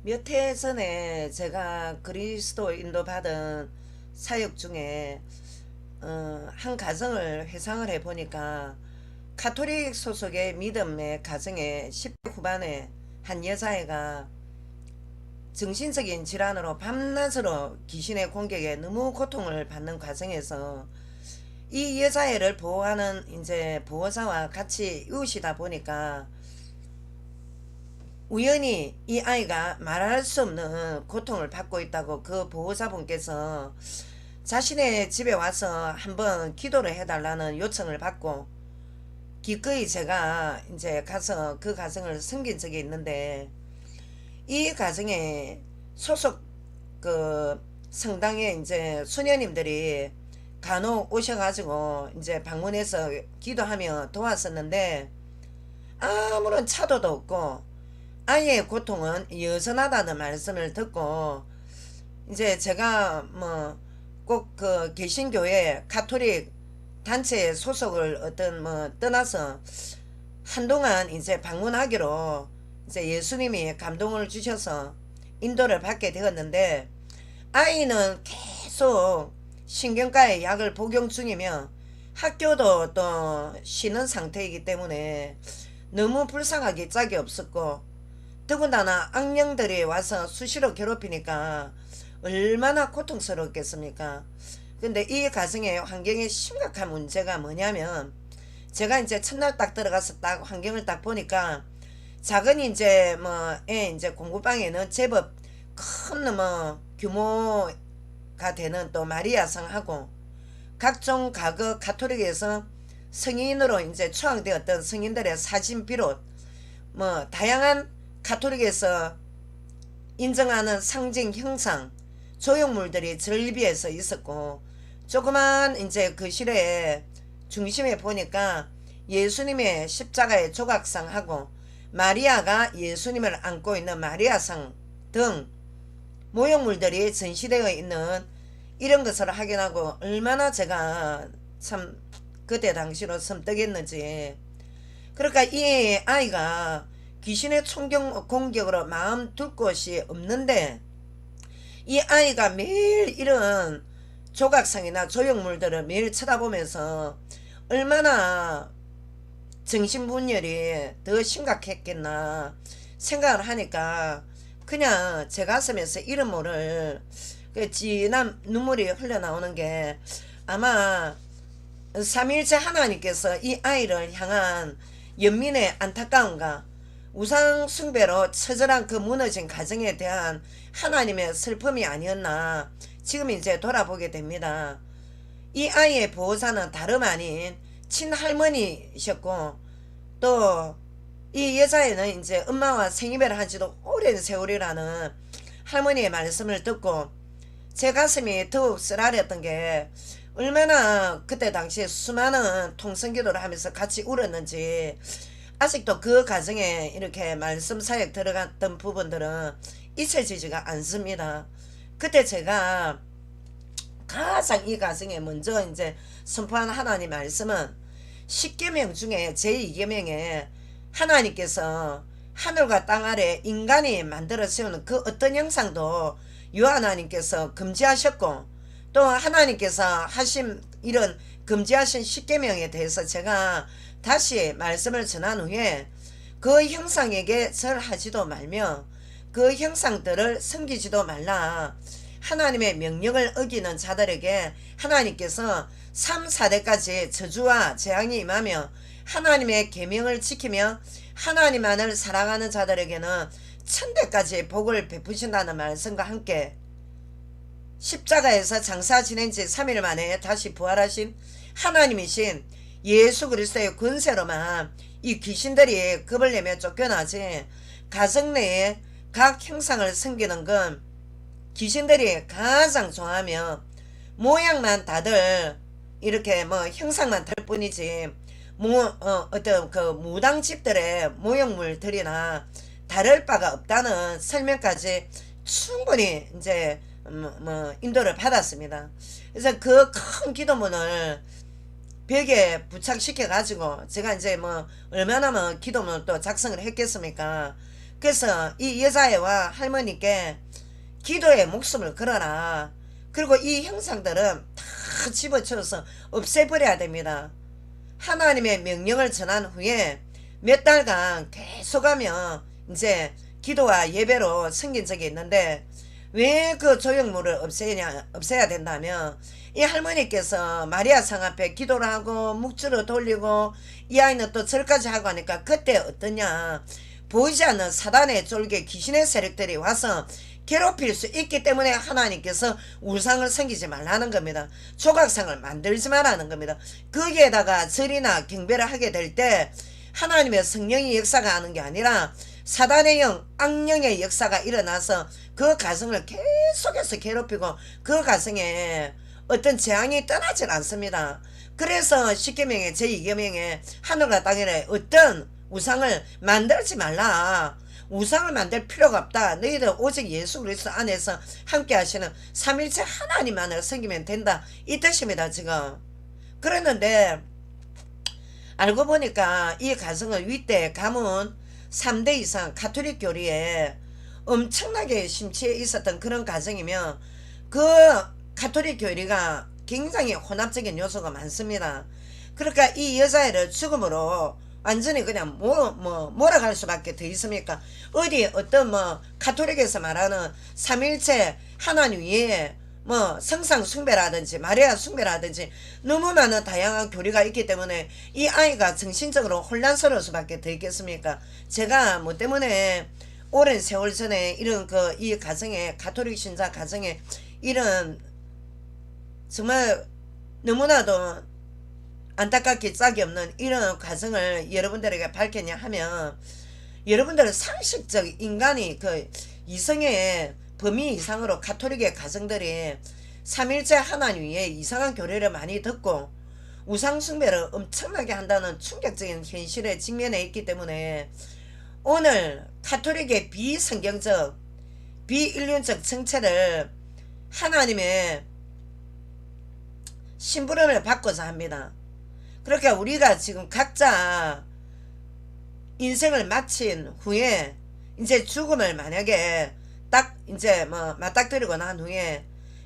몇 해 전에 제가 그리스도 인도 받은 사역 중에 한 가정을 회상을 해보니까 카톨릭 소속의 믿음의 가정에 10대 후반에 한 여자애가 정신적인 질환으로 밤낮으로 귀신의 공격에 너무 고통을 받는 과정에서 이 여자애를 보호하는 이제 보호자와 같이 이웃이다 보니까 우연히 이 아이가 말할 수 없는 고통을 받고 있다고 그 보호자분께서 자신의 집에 와서 한번 기도를 해달라는 요청을 받고 기꺼이 제가 이제 가서 그 가정을 섬긴 적이 있는데, 이 가정에 소속 그 성당에 이제 수녀님들이 간혹 오셔가지고 이제 방문해서 기도하며 도왔었는데 아무런 차도도 없고 아이의 고통은 여전하다는 말씀을 듣고, 이제 제가 뭐 꼭 그 개신교회 카톨릭 단체에 소속을 어떤 뭐 떠나서 한동안 이제 방문하기로 이제 예수님이 감동을 주셔서 인도를 받게 되었는데, 아이는 계속 신경과의 약을 복용 중이며 학교도 또 쉬는 상태이기 때문에 너무 불쌍하기 짝이 없었고, 더군다나 악령들이 와서 수시로 괴롭히니까 얼마나 고통스럽겠습니까. 근데 이 가정의 환경의 심각한 문제가 뭐냐면, 제가 이제 첫날 딱 들어가서 딱 환경을 딱 보니까 작은 이제 뭐 이제 공부방에는 제법 큰 뭐 규모가 되는 또 마리아상하고 각종 과거 카톨릭에서 성인으로 이제 추앙되었던 성인들의 사진 비롯 뭐 다양한 카톨릭에서 인정하는 상징 형상 조형물들이 절비해서 있었고, 조그만 이제 그 실에 중심에 보니까 예수님의 십자가의 조각상하고 마리아가 예수님을 안고 있는 마리아상 등 모형물들이 전시되어 있는 이런 것을 확인하고 얼마나 제가 참 그때 당시로 섬뜩했는지. 그러니까 이 아이가 귀신의 총격 공격으로 마음 둘 곳이 없는데, 이 아이가 매일 이런 조각상이나 조형물들을 매일 쳐다보면서 얼마나 정신분열이 더 심각했겠나 생각을 하니까 그냥 제 가슴에서 이름 모를 그 진한 눈물이 흘러나오는 게, 아마 삼일째 하나님께서 이 아이를 향한 연민의 안타까움과 우상 숭배로 처절한 그 무너진 가정에 대한 하나님의 슬픔이 아니었나 지금 이제 돌아보게 됩니다. 이 아이의 보호자는 다름 아닌 친할머니셨고, 또 이 여자애는 이제 엄마와 생이별을 한 지도 오랜 세월이라는 할머니의 말씀을 듣고 제 가슴이 더욱 쓰라렸던 게, 얼마나 그때 당시에 수많은 통성기도를 하면서 같이 울었는지 아직도 그 가정에 이렇게 말씀 사역 들어갔던 부분들은 잊혀지지가 않습니다. 그때 제가 가장 이 가정에 먼저 이제 선포한 하나님 말씀은 10계명 중에 제2계명에 하나님께서 하늘과 땅 아래 인간이 만들어 세우는 그 어떤 형상도 유 하나님께서 금지하셨고, 또 하나님께서 하신 이런 금지하신 10계명에 대해서 제가 다시 말씀을 전한 후에 그 형상에게 절하지도 말며 그 형상들을 섬기지도 말라. 하나님의 명령을 어기는 자들에게 하나님께서 3, 4대까지 저주와 재앙이 임하며, 하나님의 계명을 지키며 하나님만을 사랑하는 자들에게는 천대까지 복을 베푸신다는 말씀과 함께 십자가에서 장사 지낸 지 3일 만에 다시 부활하신 하나님이신 예수 그리스도의 권세로만 이 귀신들이 겁을 내며 쫓겨나지, 가정 내에 각 형상을 섬기는 건 귀신들이 가장 좋아하며 모양만 다들 이렇게 뭐 형상만 들 뿐이지 어떤 그 무당집들의 모형물들이나 다를 바가 없다는 설명까지 충분히 이제 인도를 받았습니다. 그래서 그 큰 기도문을 벽에 부착시켜 가지고 제가 이제 뭐 얼마나 뭐 기도문 또 작성을 했겠습니까. 그래서 이 여자애와 할머니께 기도에 목숨을 걸어라. 그리고 이 형상들은 다 집어치워서 없애버려야 됩니다. 하나님의 명령을 전한 후에 몇 달간 계속하며 이제 기도와 예배로 섬긴 적이 있는데, 왜 그 조형물을 없애야 된다면, 이 할머니께서 마리아상 앞에 기도를 하고 묵주를 돌리고 이 아이는 또 절까지 하고 하니까 그때 어떠냐, 보이지 않는 사단의 쫄개 귀신의 세력들이 와서 괴롭힐 수 있기 때문에 하나님께서 우상을 섬기지 말라는 겁니다. 조각상을 만들지 말라는 겁니다. 거기에다가 절이나 경배를 하게 될 때 하나님의 성령이 역사가 하는 게 아니라 사단의 영, 악령의 역사가 일어나서 그 가정을 계속해서 괴롭히고 그 가정에 어떤 재앙이 떠나질 않습니다. 그래서 10계명의 제2계명에 하늘과 땅에 어떤 우상을 만들지 말라. 우상을 만들 필요가 없다. 너희들 오직 예수 그리스도 안에서 함께 하시는 삼일체 하나님만을 섬기면 된다. 이 뜻입니다, 지금. 그랬는데 알고 보니까 이 가정은 윗대 가문 3대 이상 가톨릭 교리에 엄청나게 심취해 있었던 그런 가정이며, 그 가톨릭 교리가 굉장히 혼합적인 요소가 많습니다. 그러니까 이 여자애를 죽음으로 완전히 그냥 몰아갈 수밖에 더 있습니까? 어디 어떤 가톨릭에서 말하는 삼일체 하나님 위에 성상 숭배라든지 마리아 숭배라든지 너무 많은 다양한 교리가 있기 때문에 이 아이가 정신적으로 혼란스러울 수밖에 더 있겠습니까? 제가 뭐 때문에 오랜 세월 전에 이런 이 가정에, 가톨릭 신자 가정에 이런 정말 너무나도 안타깝게 짝이 없는 이런 가정을 여러분들에게 밝혔냐 하면, 여러분들은 상식적 인간이 이성의 범위 이상으로 가톨릭의 가정들이 삼일째 하나님 위에 이상한 교리를 많이 듣고 우상숭배를 엄청나게 한다는 충격적인 현실에 직면해 있기 때문에, 오늘 가톨릭의 비성경적 비인륜적 정체를 하나님의 심부름을 받고자 합니다. 그러니까 우리가 지금 각자 인생을 마친 후에 이제 죽음을 만약에 딱 이제 맞닥뜨리고 난 후에,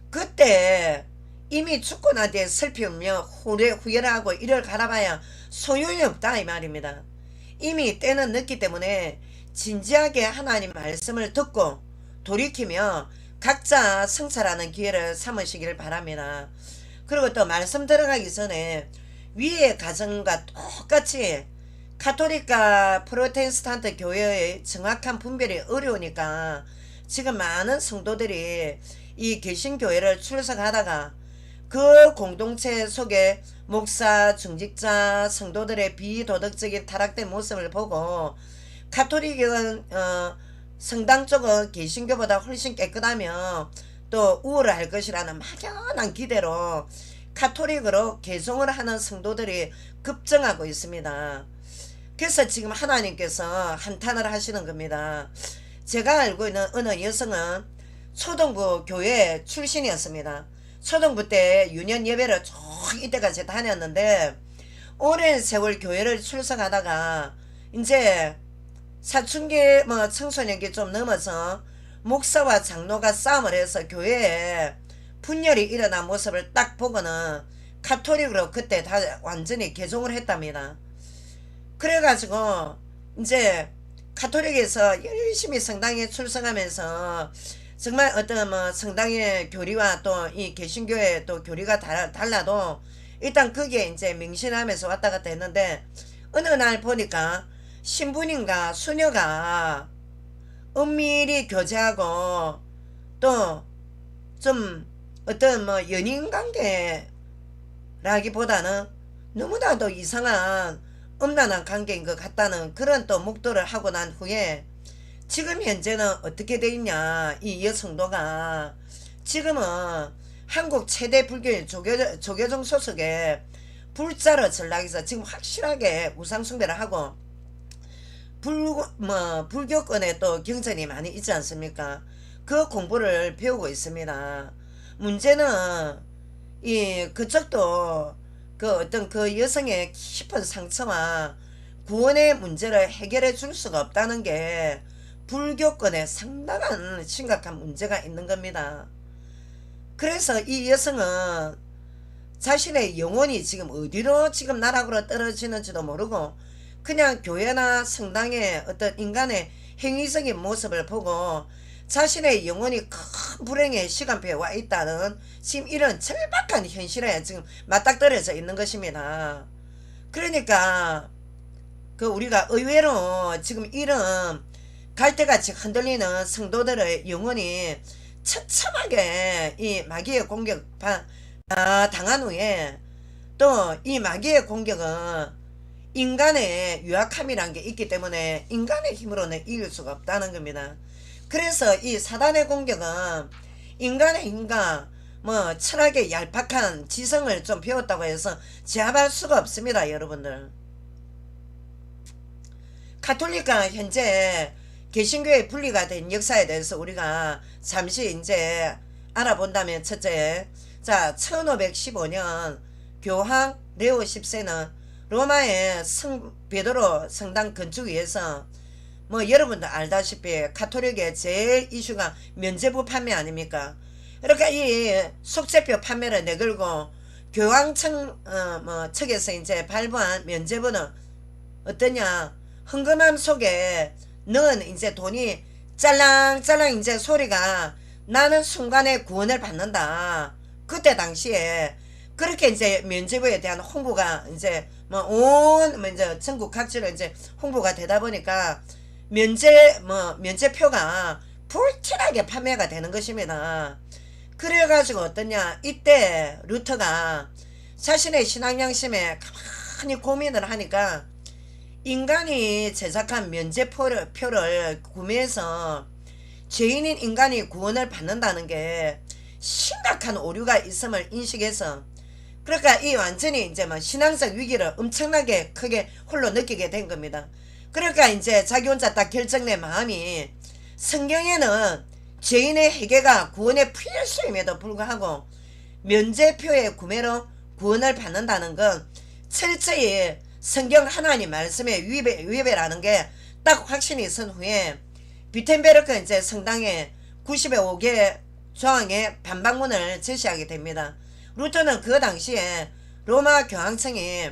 그때 이미 죽고 난 뒤에 슬피우며 후회하고 이를 갈아봐야 소용이 없다 이 말입니다. 이미 때는 늦기 때문에 진지하게 하나님 말씀을 듣고 돌이키며 각자 성찰하는 기회를 삼으시기를 바랍니다. 그리고 또 말씀 들어가기 전에 위의 가정과 똑같이 가톨릭과 프로테스탄트 교회의 정확한 분별이 어려우니까 지금 많은 성도들이 이 개신교회를 출석하다가 그 공동체 속에 목사, 중직자, 성도들의 비도덕적인 타락된 모습을 보고 가톨릭은 성당 쪽은 개신교보다 훨씬 깨끗하며 또 우월할 것이라는 막연한 기대로 가톨릭으로 개종을 하는 성도들이 급증하고 있습니다. 그래서 지금 하나님께서 한탄을 하시는 겁니다. 제가 알고 있는 어느 여성은 초등부 교회 출신이었습니다. 초등부 때 유년 예배를 쭉 이때까지 다녔는데 오랜 세월 교회를 출석하다가 이제 사춘기 청소년기 좀 넘어서 목사와 장로가 싸움을 해서 교회에 분열이 일어난 모습을 딱 보고는 가톨릭으로 그때 다 완전히 개종을 했답니다. 그래가지고 이제 가톨릭에서 열심히 성당에 출석하면서 정말 어떤 성당의 교리와 또 이 개신교의 또 교리가 달라도 일단 거기에 이제 명신하면서 왔다 갔다 했는데, 어느 날 보니까 신부님과 수녀가 은밀히 교제하고 또 좀 어떤 연인 관계라기보다는 너무나도 이상한 음란한 관계인 것 같다는 그런 또 목도를 하고 난 후에, 지금 현재는 어떻게 돼 있냐, 이 여성도가 지금은 한국 최대 불교인 조계종 소속의 불자로 전락해서 지금 확실하게 우상숭배를 하고 불교권에 또 경전이 많이 있지 않습니까? 그 공부를 배우고 있습니다. 문제는 그쪽도 어떤 그 여성의 깊은 상처와 구원의 문제를 해결해 줄 수가 없다는 게 불교권에 상당한 심각한 문제가 있는 겁니다. 그래서 이 여성은 자신의 영혼이 지금 어디로 지금 나락으로 떨어지는지도 모르고 그냥 교회나 성당의 어떤 인간의 행위적인 모습을 보고 자신의 영혼이 큰 불행의 시간표에 와 있다는 지금 이런 절박한 현실에 지금 맞닥뜨려져 있는 것입니다. 그러니까 그 우리가 의외로 지금 이런 갈대같이 흔들리는 성도들의 영혼이 처참하게 이 마귀의 공격 당한 후에 또 이 마귀의 공격은 인간의 유약함이란 게 있기 때문에 인간의 힘으로는 이길 수가 없다는 겁니다. 그래서 이 사단의 공격은 인간의 힘과 뭐 철학의 얄팍한 지성을 좀 배웠다고 해서 제압할 수가 없습니다. 여러분들, 가톨릭과 현재 개신교의 분리가 된 역사에 대해서 우리가 잠시 이제 알아본다면, 첫째, 자 1515년 교황 레오 10세는 로마의 성 베드로 성당 건축 위해서 뭐 여러분도 알다시피 가톨릭의 제일 이슈가 면죄부 판매 아닙니까? 그러니까 이 속죄표 판매를 내걸고 교황청 측에서 이제 발부한 면죄부는 어떠냐? 헌금함 속에 넣은 이제 돈이 짤랑짤랑 이제 소리가 나는 순간에 구원을 받는다. 그때 당시에 그렇게 이제 면죄부에 대한 홍보가 이제 이제 전국 각지로 이제 홍보가 되다 보니까 면죄표가 불티나게 판매가 되는 것입니다. 그래가지고 어떠냐, 이때 루터가 자신의 신앙 양심에 가만히 고민을 하니까 인간이 제작한 면죄표를 구매해서 죄인인 인간이 구원을 받는다는 게 심각한 오류가 있음을 인식해서, 그러니까 이 완전히 이제 신앙적 위기를 엄청나게 크게 홀로 느끼게 된 겁니다. 그러니까 이제 자기 혼자 딱 결정된 마음이, 성경에는 죄인의 회개가 구원의 필수임에도 불구하고 면죄표의 구매로 구원을 받는다는 건 철저히 성경 하나님 말씀의 위배라는 게 딱 확신이 선 후에 비텐베르크 이제 성당에 95개 조항의 반박문을 제시하게 됩니다. 루터는 그 당시에 로마 교황청이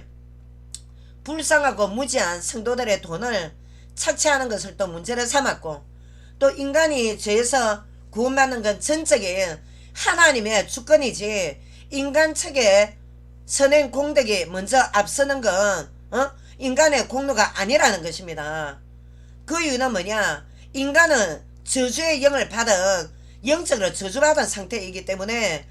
불쌍하고 무지한 성도들의 돈을 착취하는 것을 또 문제를 삼았고, 또 인간이 죄에서 구원받는 건 전적인 하나님의 주권이지 인간 측의 선행 공덕이 먼저 앞서는 건 인간의 공로가 아니라는 것입니다. 그 이유는 뭐냐? 인간은 저주의 영을 받은, 영적으로 저주받은 상태이기 때문에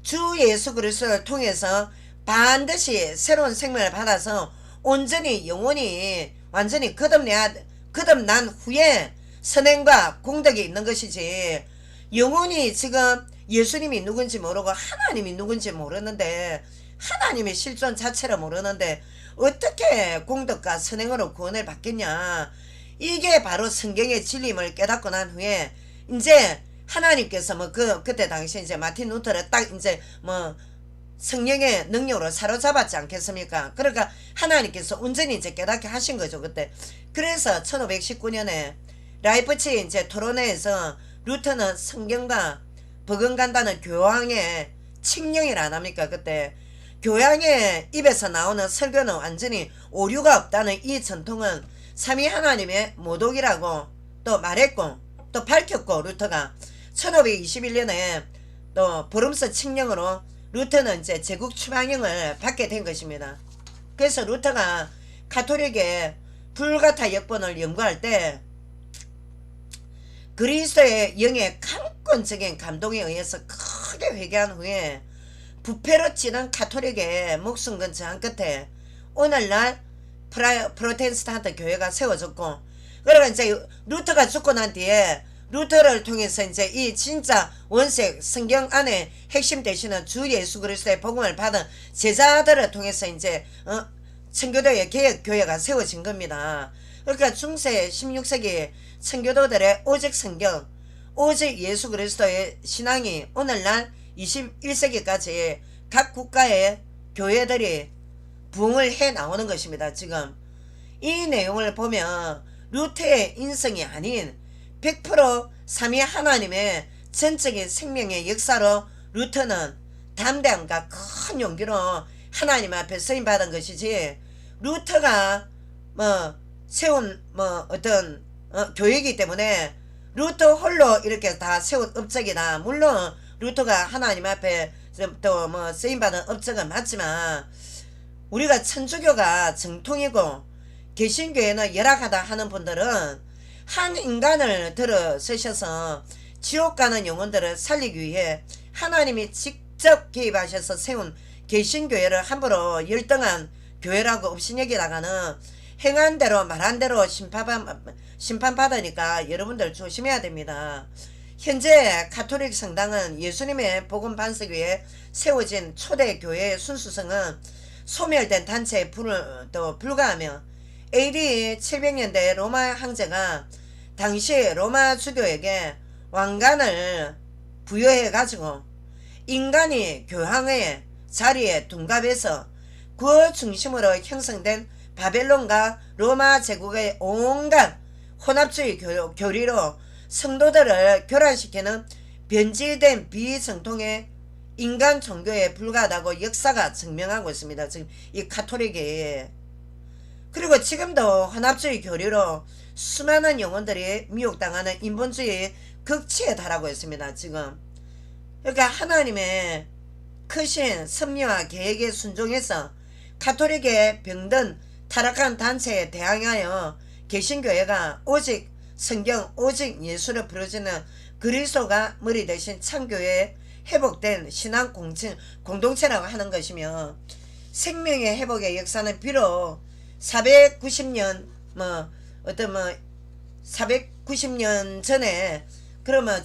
주 예수 그리스도를 통해서 반드시 새로운 생명을 받아서 온전히 영혼이 완전히 거듭난 후에 선행과 공덕이 있는 것이지, 영혼이 지금 예수님이 누군지 모르고 하나님이 누군지 모르는데, 하나님의 실존 자체를 모르는데 어떻게 공덕과 선행으로 구원을 받겠냐? 이게 바로 성경의 진리임을 깨닫고 난 후에 이제 하나님께서 그때 당시 이제 마틴 루터를 딱 이제 성령의 능력으로 사로잡았지 않겠습니까? 그러니까 하나님께서 온전히 이제 깨닫게 하신 거죠, 그때. 그래서 1519년에 라이프치 이제 토론회에서 루터는 성경과 버금간다는 교황의 칙령이라 안 합니까? 그때 교황의 입에서 나오는 설교는 완전히 오류가 없다는 이 전통은 삼위 하나님의 모독이라고 또 말했고, 또 밝혔고, 루터가 1521년에 또 보름서 칙령으로 루터는 이제 제국 추방령을 받게 된 것입니다. 그래서 루터가 가톨릭의 불가타 역본을 연구할 때 그리스도의 영의 강권적인 감동에 의해서 크게 회개한 후에 부패로 찌는 가톨릭의 목숨 건 저항 끝에 오늘날 프로테스탄트 교회가 세워졌고, 그러니까 이제 루터가 죽고 난 뒤에 루터를 통해서 이제 이 진짜 원색 성경 안에 핵심 되시는 주 예수 그리스도의 복음을 받은 제자들을 통해서 이제 청교도의 개혁교회가 세워진 겁니다. 그러니까 중세 16세기 청교도들의 오직 성경, 오직 예수 그리스도의 신앙이 오늘날 21세기까지 각 국가의 교회들이 부흥을 해 나오는 것입니다. 지금 이 내용을 보면 루터의 인성이 아닌 100% 삼위 하나님의 전적인 생명의 역사로 루터는 담대함과 큰 용기로 하나님 앞에 쓰임받은 것이지, 루터가 세운 어떤 교회이기 때문에 루터 홀로 이렇게 다 세운 업적이다. 물론 루터가 하나님 앞에 또 쓰임받은 업적은 맞지만, 우리가 천주교가 정통이고 개신교회는 열악하다 하는 분들은 한 인간을 들어 쓰셔서 지옥 가는 영혼들을 살리기 위해 하나님이 직접 개입하셔서 세운 개신교회를 함부로 열등한 교회라고 업신여기다가는 행한 대로 말한 대로 심판받으니까 여러분들 조심해야 됩니다. 현재 가톨릭 성당은 예수님의 복음 반석 위에 세워진 초대 교회의 순수성은 소멸된 단체에 불과하며, AD 700년대 로마 황제가 당시 로마 주교에게 왕관을 부여해 가지고 인간이 교황의 자리에 둔갑해서 그 중심으로 형성된 바벨론과 로마 제국의 온갖 혼합주의 교리로 성도들을 교란시키는 변질된 비정통의 인간 종교에 불과하다고 역사가 증명하고 있습니다. 지금 이 가톨릭이. 그리고 지금도 혼합주의 교리로 수많은 영혼들이 미혹당하는 인본주의 극치에 달하고 있습니다. 지금. 그러니까 하나님의 크신 섭리와 계획에 순종해서 가톨릭의 병든 타락한 단체에 대항하여 개신교회가 오직 성경, 오직 예수를 부르짖는 그리스도가 머리 대신 참교회의 회복된 신앙 공동체라고 하는 것이며, 생명의 회복의 역사는 비록 490년 490년 전에 그러면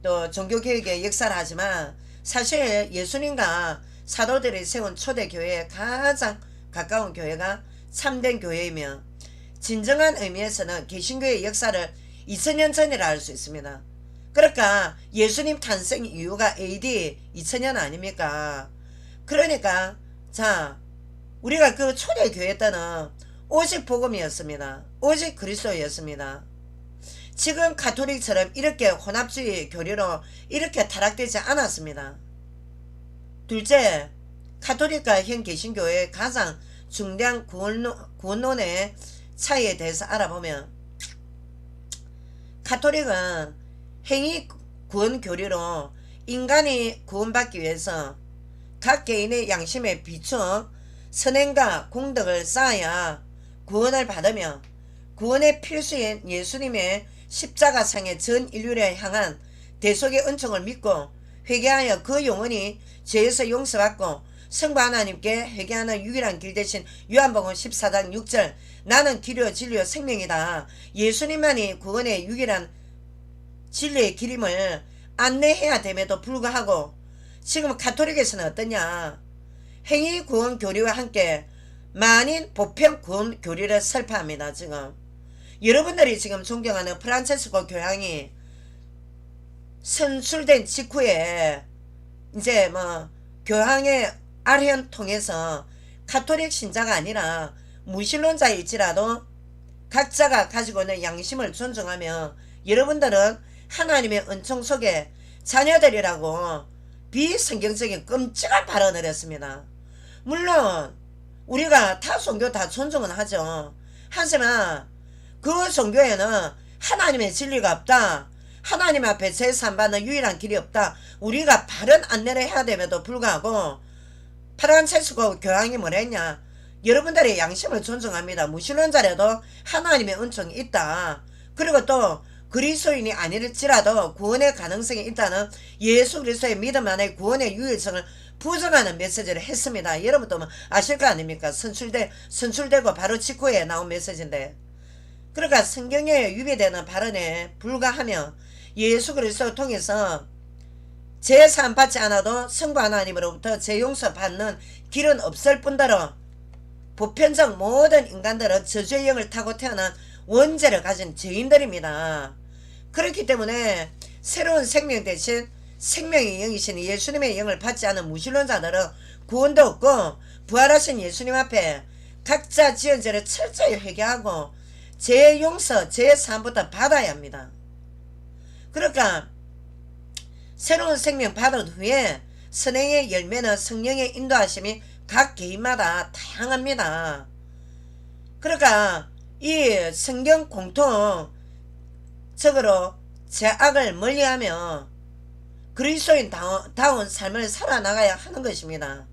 또 종교개혁의 역사를 하지만, 사실 예수님과 사도들이 세운 초대교회에 가장 가까운 교회가 참된 교회이며, 진정한 의미에서는 개신교의 역사를 2000년 전이라 할 수 있습니다. 그러니까 예수님 탄생 이유가 AD 2000년 아닙니까? 그러니까 자, 우리가 그 초대교회 때는 오직 복음이었습니다. 오직 그리스도였습니다. 지금 가톨릭처럼 이렇게 혼합주의 교리로 이렇게 타락되지 않았습니다. 둘째, 가톨릭과 현 개신교회의 가장 중대한 구원론의 차이에 대해서 알아보면, 가톨릭은 행위 구원 교리로 인간이 구원받기 위해서 각 개인의 양심에 비추어 선행과 공덕을 쌓아야 구원을 받으며, 구원의 필수인 예수님의 십자가상의 전 인류를 향한 대속의 은총을 믿고 회개하여 그 영혼이 죄에서 용서받고 성부 하나님께 회개하는 유일한 길 대신 요한복음 14장 6절 나는 길이요 진리요 생명이다. 예수님만이 구원의 유일한 진리의 길임을 안내해야 됨에도 불구하고, 지금 가톨릭에서는 어떠냐, 행위 구원 교리와 함께 만인 보편 구원 교리를 설파합니다. 지금 여러분들이 지금 존경하는 프란체스코 교황이 선출된 직후에 이제 교황의 아련 통해서 가톨릭 신자가 아니라 무신론자일지라도 각자가 가지고 있는 양심을 존중하며, 여러분들은 하나님의 은총 속에 자녀들이라고 비성경적인 끔찍한 발언을 했습니다. 물론 우리가 다 종교 다 존중은 하죠. 하지만 그 종교에는 하나님의 진리가 없다, 하나님 앞에 제사받는 유일한 길이 없다, 우리가 바른 안내를 해야 됨에도 불구하고 프란체스코 교황이 뭐라 했냐, 여러분들의 양심을 존중합니다. 무신론자라도 하나님의 은총이 있다. 그리고 또 그리스도인이 아닐지라도 구원의 가능성이 있다는 예수 그리스도의 믿음 안에 구원의 유일성을 부정하는 메시지를 했습니다. 여러분도 아실 거 아닙니까? 선출되고 바로 직후에 나온 메시지인데, 그러니까 성경에 유배되는 발언에 불과하며 예수 그리스도를 통해서 제사함 받지 않아도 성부 하나님으로부터 제용서 받는 길은 없을 뿐더러 보편적 모든 인간들은 저주의 영을 타고 태어난 원죄를 가진 죄인들입니다. 그렇기 때문에 새로운 생명 대신 생명의 영이신 예수님의 영을 받지 않은 무신론자들은 구원도 없고, 부활하신 예수님 앞에 각자 지은 죄를 철저히 회개하고 제 용서, 제 사함부터 받아야 합니다. 그러니까 새로운 생명 받은 후에 선행의 열매는 성령의 인도하심이 각 개인마다 다양합니다. 그러니까 이 성경 공통적으로 죄악을 멀리하며 그리스도인 다운 삶을 살아나가야 하는 것입니다.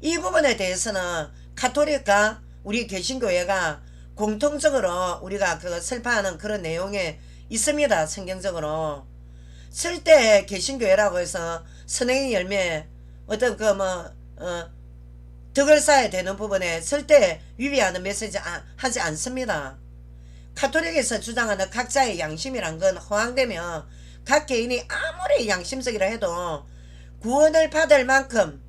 이 부분에 대해서는 가톨릭과 우리 개신교회가 공통적으로 우리가 설파하는 그런 내용에 있습니다. 성경적으로. 절대 개신교회라고 해서 선행의 열매 어떤 덕을 쌓아야 되는 부분에 절대 위배하는 메시지 하지 않습니다. 가톨릭에서 주장하는 각자의 양심이란 건 허황되며 각 개인이 아무리 양심적이라 해도 구원을 받을 만큼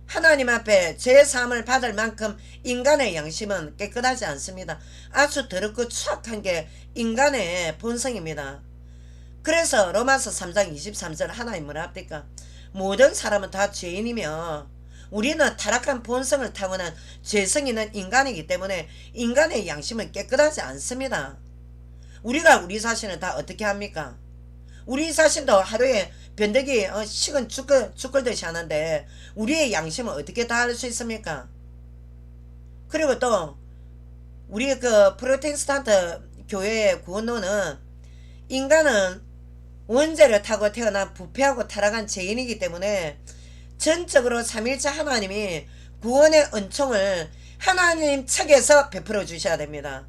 하나님 앞에 죄사함을 받을 만큼 인간의 양심은 깨끗하지 않습니다. 아주 더럽고 추악한 게 인간의 본성입니다. 그래서 로마서 3장 23절 하나님 뭐라 합니까? 모든 사람은 다 죄인이며 우리는 타락한 본성을 타고난 죄성 있는 인간이기 때문에 인간의 양심은 깨끗하지 않습니다. 우리가 우리 자신을 다 어떻게 합니까? 우리 자신도 하루에 변덕이 식은 죽을듯이 하는데 우리의 양심은 어떻게 다 할 수 있습니까? 그리고 또 우리 프로테스탄트 교회의 구원론은 인간은 원죄를 타고 태어난 부패하고 타락한 죄인이기 때문에 전적으로 삼일체 하나님이 구원의 은총을 하나님 측에서 베풀어 주셔야 됩니다.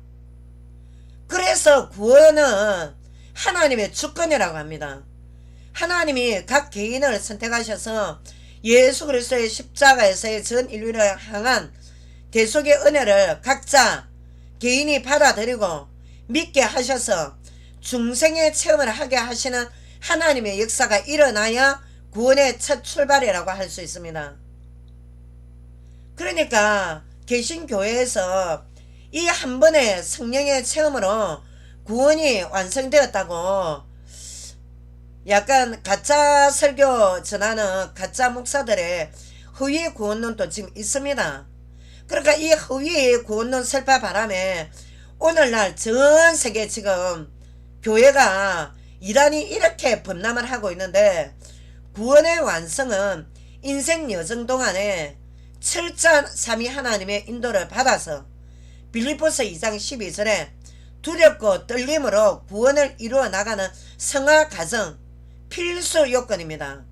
그래서 구원은 하나님의 주권이라고 합니다. 하나님이 각 개인을 선택하셔서 예수 그리스도의 십자가에서의 전 인류를 향한 대속의 은혜를 각자 개인이 받아들이고 믿게 하셔서 중생의 체험을 하게 하시는 하나님의 역사가 일어나야 구원의 첫 출발이라고 할 수 있습니다. 그러니까 개신교회에서 이 한 번의 성령의 체험으로 구원이 완성되었다고 약간 가짜 설교 전하는 가짜 목사들의 허위 구원론도 지금 있습니다. 그러니까 이 허위 구원론 설파 바람에 오늘날 전 세계 지금 교회가 이단이 이렇게 범람을 하고 있는데 구원의 완성은 인생 여정 동안에 철저한 삼위 하나님의 인도를 받아서 빌립보서 2장 12절에 두렵고 떨림으로 구원을 이루어 나가는 성화 과정 필수 요건입니다.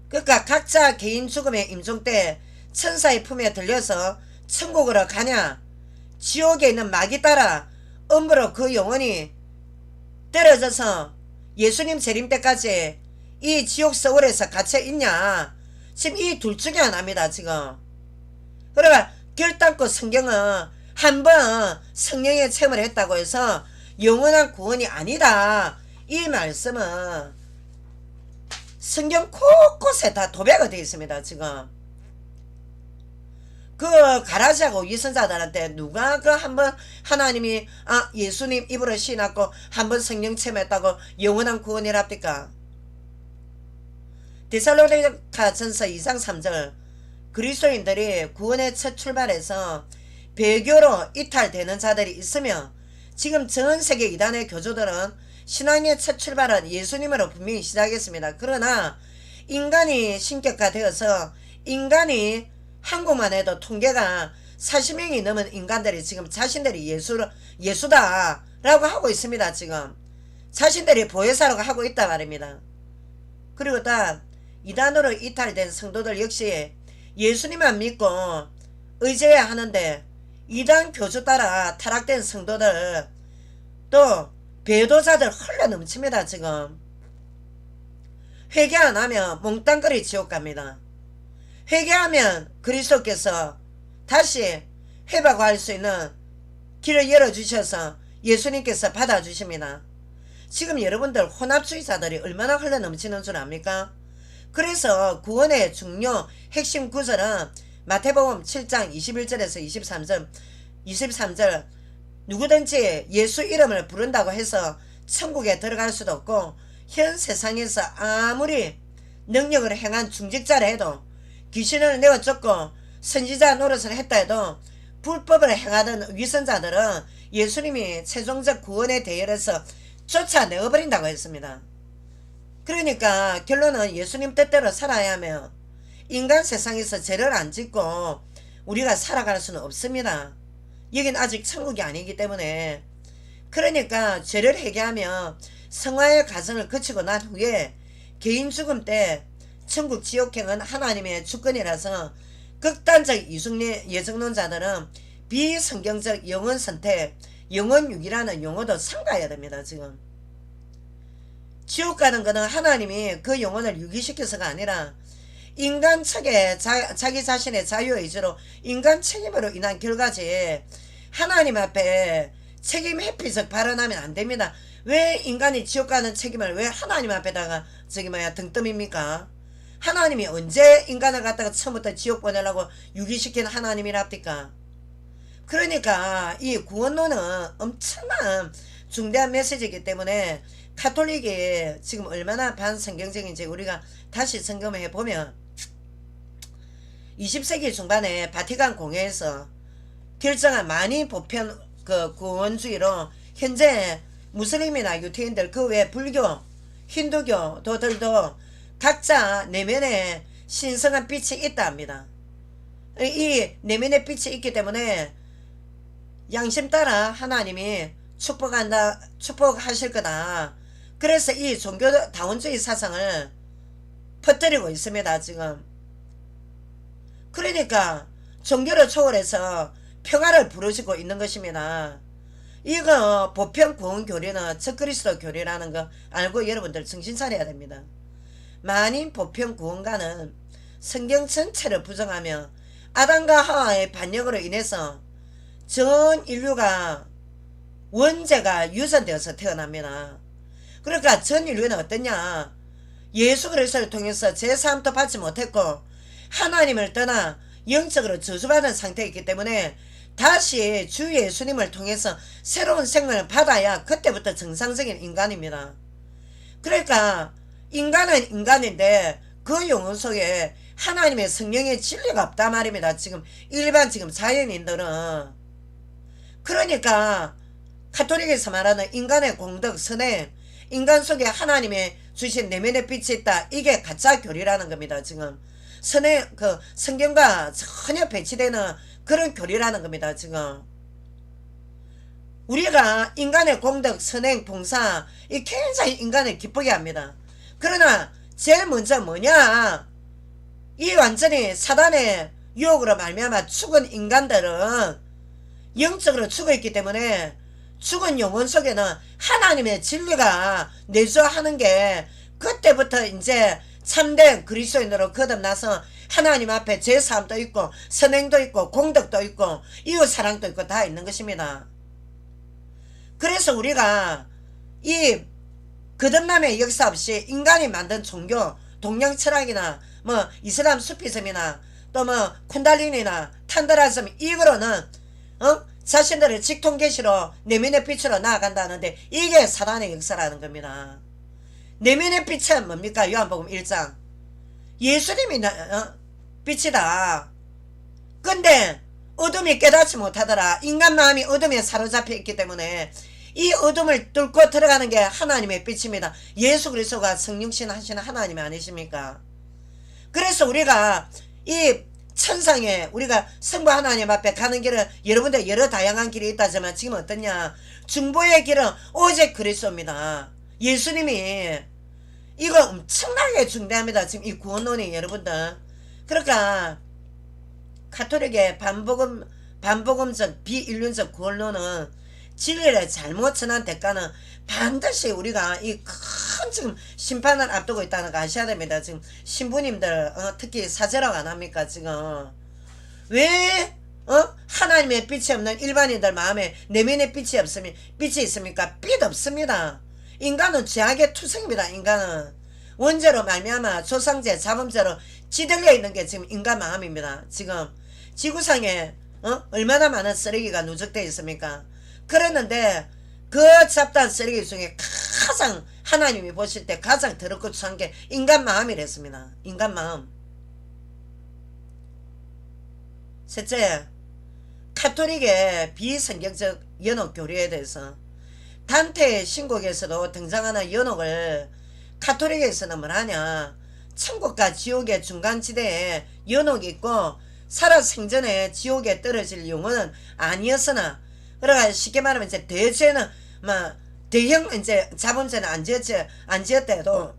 그러니까 각자 개인 죽음의 임종 때 천사의 품에 들려서 천국으로 가냐 지옥에 있는 마귀 따라 음부로 그 영혼이 떨어져서 예수님 재림 때까지 이 지옥 서울에서 갇혀 있냐 지금 이 둘 중에 하나입니다. 지금 그러니까 결단코 성경은 한번 성령의 체험을 했다고 해서 영원한 구원이 아니다. 이 말씀은 성경 곳곳에 다 도배가 되어 있습니다. 지금 가라지하고 위선자들한테 누가 한번 하나님이 예수님 입으로 시인하고 한번 성령 체험했다고 영원한 구원이랍니까? 데살로니가 전서 2장 3절 그리스도인들이 구원의 첫 출발에서 배교로 이탈되는 자들이 있으며 지금 전 세계 이단의 교주들은 신앙의 첫 출발은 예수님으로 분명히 시작했습니다. 그러나 인간이 신격화되어서 인간이 한국만 해도 통계가 40명이 넘은 인간들이 지금 자신들이 예수다 라고 하고 있습니다. 지금 자신들이 보혜사라고 하고 있단 말입니다. 그리고 또 이단으로 이탈된 성도들 역시 예수님만 믿고 의지해야 하는데 이단 교주 따라 타락된 성도들 또 배도자들 흘러 넘칩니다. 지금 회개 안 하면 몽땅거리 지옥 갑니다. 회개하면 그리스도께서 다시 회복할 수 있는 길을 열어주셔서 예수님께서 받아주십니다. 지금 여러분들 혼합주의자들이 얼마나 흘러 넘치는 줄 압니까? 그래서 구원의 중요 핵심 구절은 마태복음 7장 21절에서 23절 누구든지 예수 이름을 부른다고 해서 천국에 들어갈 수도 없고 현 세상에서 아무리 능력을 행한 중직자라 해도 귀신을 내어쫓고 선지자 노릇을 했다 해도 불법을 행하던 위선자들은 예수님이 최종적 구원의 대열에서 쫓아내어버린다고 했습니다. 그러니까 결론은 예수님 뜻대로 살아야 하며 인간 세상에서 죄를 안 짓고 우리가 살아갈 수는 없습니다. 여긴 아직 천국이 아니기 때문에. 그러니까 죄를 회개하며 성화의 과정을 거치고 난 후에 개인 죽음 때 천국 지옥행은 하나님의 주권이라서 극단적 예정론자들은 비성경적 영혼 선택, 영혼육이라는 용어도 삼가해야 됩니다. 지금 지옥 가는 거는 하나님이 그 영혼을 유기시켜서가 아니라 인간 측에 자기 자신의 자유의지로 인간 책임으로 인한 결과지 하나님 앞에 책임 회피적 발언하면 안 됩니다. 왜 인간이 지옥 가는 책임을 왜 하나님 앞에다가 등떠밉니까? 하나님이 언제 인간을 갖다가 처음부터 지옥 보내려고 유기시킨 하나님이랍니까? 그러니까 이 구원론은 엄청난 중대한 메시지이기 때문에 카톨릭이 지금 얼마나 반성경적인지 우리가 다시 점검해 보면 20세기 중반에 바티칸 공회에서 결정한 많이 보편 구원주의로 현재 무슬림이나 유태인들 그 외 불교, 힌두교도들도 각자 내면에 신성한 빛이 있다 합니다. 이 내면의 빛이 있기 때문에 양심 따라 하나님이 축복하실 거다. 그래서 이 종교다원주의 사상을 퍼뜨리고 있습니다. 지금. 그러니까 종교를 초월해서 평화를 부르시고 있는 것입니다. 이거 보편구원교리는 적그리스도 교리라는 거 알고 여러분들 정신 차려야 됩니다. 만인 보편구원가는 성경 전체를 부정하며 아담과 하와의 반역으로 인해서 전 인류가 원죄가 유산되어서 태어납니다. 그러니까 전 인류는 어떠냐? 예수 그리스도를 통해서 제사함도 받지 못했고 하나님을 떠나 영적으로 저주받은 상태이기 때문에 다시 주 예수님을 통해서 새로운 생명을 받아야 그때부터 정상적인 인간입니다. 그러니까 인간은 인간인데 그 영혼 속에 하나님의 성령의 진리가 없단 말입니다. 지금 일반 자연인들은. 그러니까 가톨릭에서 말하는 인간의 공덕, 선행, 인간 속에 하나님의 주신 내면의 빛이 있다. 이게 가짜 교리라는 겁니다. 지금 선행 성경과 전혀 배치되는 그런 교리라는 겁니다. 지금 우리가 인간의 공덕, 선행, 봉사 이 굉장히 인간을 기쁘게 합니다. 그러나 제일 먼저 뭐냐? 이 완전히 사단의 유혹으로 말미암아 죽은 인간들은 영적으로 죽어있기 때문에 죽은 영혼 속에는 하나님의 진리가 내주하는 게 그때부터 이제 참된 그리스도인으로 거듭나서 하나님 앞에 제사함도 있고 선행도 있고 공덕도 있고 이웃사랑도 있고 다 있는 것입니다. 그래서 우리가 이 거듭남의 역사 없이 인간이 만든 종교 동양철학이나 뭐 이슬람 수피즘이나 또 뭐 쿤달리니나 탄다라즘 이거로는 자신들의 직통계시로 내면의 빛으로 나아간다는데 이게 사단의 역사라는 겁니다. 내면의 빛은 뭡니까? 요한복음 1장 예수님이 빛이다. 근데 어둠이 깨닫지 못하더라. 인간 마음이 어둠에 사로잡혀 있기 때문에 이 어둠을 뚫고 들어가는 게 하나님의 빛입니다. 예수 그리스도가 성육신 하시는 하나님이 아니십니까? 그래서 우리가 이 천상에 우리가 성부 하나님 앞에 가는 길은 여러분들 여러 다양한 길이 있다지만 지금 어떠냐? 중보의 길은 오직 그리스도입니다. 예수님이 이거 엄청나게 중대합니다. 지금 이 구원론이 여러분들. 그러니까 가톨릭의 반복음적 비인륜적 구원론은 진리를 잘못 전한 대가는 반드시 우리가 이 큰 지금 심판을 앞두고 있다는 거 아셔야 됩니다. 지금 신부님들 특히 사제라고 안 합니까? 지금 왜 하나님의 빛이 없는 일반인들 마음에 내면의 빛이 있습니까? 빛 없습니다. 인간은 죄악의 투성입니다. 인간은 원죄로 말미암아 조상죄 자범죄로 찌들려 있는 게 지금 인간 마음입니다. 지금 지구상에 얼마나 많은 쓰레기가 누적되어 있습니까? 그랬는데 그 잡다한 쓰레기 중에 가장 하나님이 보실 때 가장 더럽고 추한 게 인간 마음이랬습니다. 인간 마음. 셋째, 카톨릭의 비성경적 연옥 교리에 대해서 단테 신곡에서도 등장하는 연옥을 가톨릭에서는 뭐하냐, 천국과 지옥의 중간지대에 연옥이 있고 살아 생전에 지옥에 떨어질 영혼은 아니었으나, 그러니까 쉽게 말하면 이제 대죄는 막 대형 이제 자본죄는 안 지었다 해도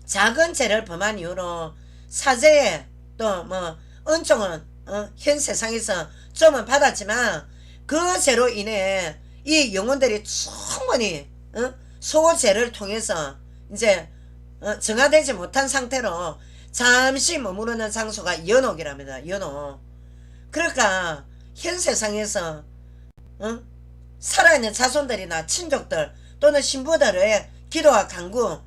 작은 죄를 범한 이유로 사죄에 또 뭐 은총은 현 세상에서 좀은 받았지만 그 죄로 인해 이 영혼들이 충분히 소죄를 통해서 이제 정화되지 못한 상태로 잠시 머무르는 장소가 연옥이랍니다. 연옥. 그러니까 현 세상에서 살아있는 자손들이나 친족들 또는 신부들의 기도와 강구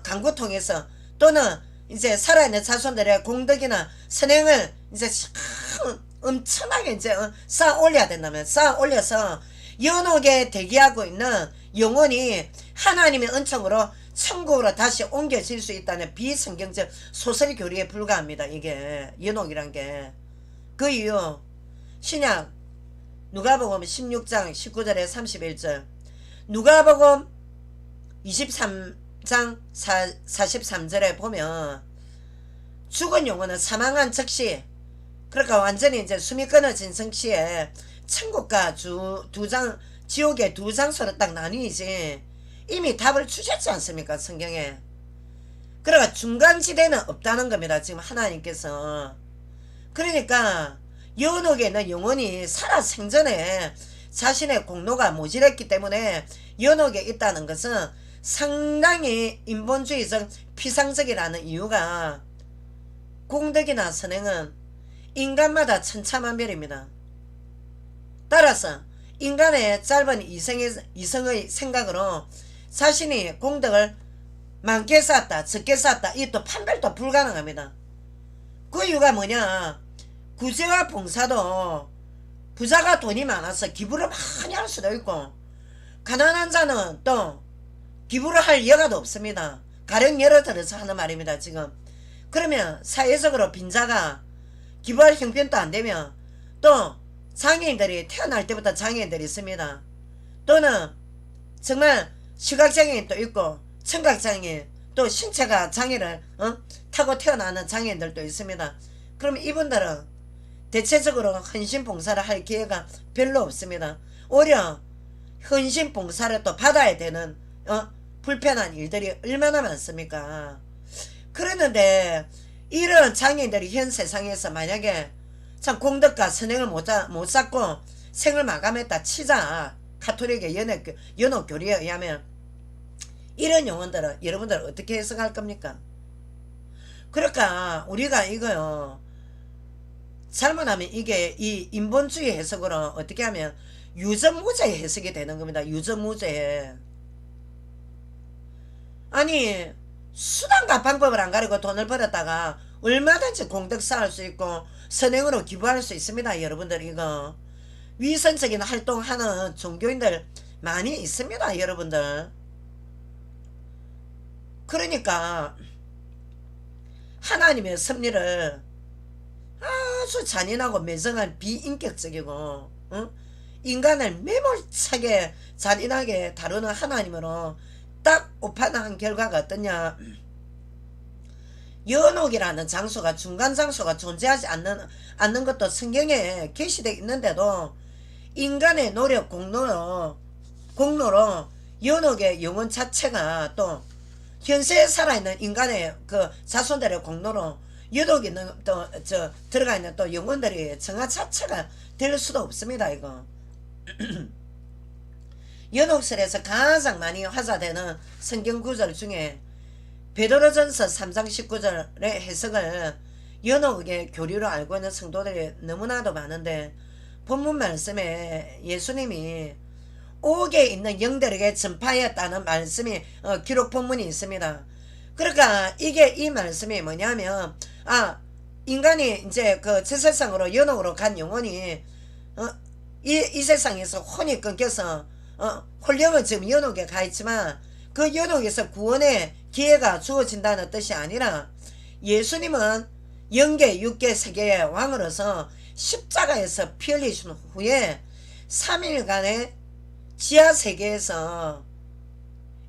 강구 통해서 또는 이제 살아있는 자손들의 공덕이나 선행을 이제 엄청나게 이제 쌓아 올려야 된다면 쌓아 올려서 연옥에 대기하고 있는 영혼이 하나님의 은총으로 천국으로 다시 옮겨질 수 있다는 비성경적 소설 교리에 불과합니다. 이게 연옥이란 게. 그 이유 신약 누가복음 16장 19절에 31절, 누가복음 23장 43절에 보면 죽은 영혼은 사망한 즉시, 그러니까 완전히 이제 숨이 끊어진 성시에 천국과 지옥의 두 장소로 딱 나뉘지 이미 답을 주셨지 않습니까, 성경에. 그러니까 중간지대는 없다는 겁니다, 지금 하나님께서. 그러니까 연옥에 있는 영혼이 살아 생전에 자신의 공로가 모질했기 때문에 연옥에 있다는 것은 상당히 인본주의적 피상적이라는 이유가, 공덕이나 선행은 인간마다 천차만별입니다. 따라서 인간의 짧은 이성의 생각으로 자신이 공덕을 많게 쌓았다 적게 쌓았다 이 또 판별도 불가능합니다. 그 이유가 뭐냐, 구제와 봉사도 부자가 돈이 많아서 기부를 많이 할 수도 있고 가난한 자는 또 기부를 할 여가도 없습니다. 가령 예를 들어서 하는 말입니다. 지금 그러면 사회적으로 빈자가 기부할 형편도 안 되면 또 장애인들이 태어날 때부터 장애인들이 있습니다. 또는 정말 시각장애인도 있고 청각장애인 또 신체가 장애를 타고 태어나는 장애인들도 있습니다. 그럼 이분들은 대체적으로 헌신봉사를 할 기회가 별로 없습니다. 오히려 헌신봉사를 또 받아야 되는 불편한 일들이 얼마나 많습니까. 그랬는데 이런 장애인들이 현 세상에서 만약에 참 공덕과 선행을 못 쌓고 생을 마감했다 치자, 가톨릭의 연옥교리에 의하면 이런 영혼들은 여러분들 어떻게 해석할 겁니까? 그러니까 우리가 이거요, 잘못하면 이게 이 인본주의 해석으로 어떻게 하면 유전무죄 해석이 되는 겁니다. 유전무죄. 아니 수단과 방법을 안 가리고 돈을 벌었다가 얼마든지 공덕 쌓을 수 있고 선행으로 기부할 수 있습니다. 여러분들 이거 위선적인 활동하는 종교인들 많이 있습니다. 여러분들. 그러니까 하나님의 섭리를 아주 잔인하고 매정한 비인격적이고 인간을 매몰차게 잔인하게 다루는 하나님으로 딱 오판한 결과가 어떠냐, 연옥이라는 장소가 중간 장소가 존재하지 않는 것도 성경에 게시되어 있는데도 인간의 노력 공로로 연옥의 영혼 자체가 또 현세에 살아있는 인간의 그 자손들의 공로로 연옥에 있는 또 들어가 있는 또 영혼들이 정화 자체가 될 수도 없습니다. 이거 연옥설에서 가장 많이 화자되는 성경 구절 중에 베드로전서 3장 19절의 해석을 연옥의 교리로 알고 있는 성도들이 너무나도 많은데, 본문 말씀에 예수님이 옥에 있는 영들에게 전파했다는 말씀이 기록 본문이 있습니다. 그러니까 이 말씀이 뭐냐면 인간이 이제 저 세상으로 연옥으로 간 영혼이 이 세상에서 혼이 끊겨서 혼령은 지금 연옥에 가 있지만 그 연옥에서 구원의 기회가 주어진다는 뜻이 아니라, 예수님은 영계 육계 세계의 왕으로서 십자가에서 피 흘리신 후에 3일간의 지하 세계에서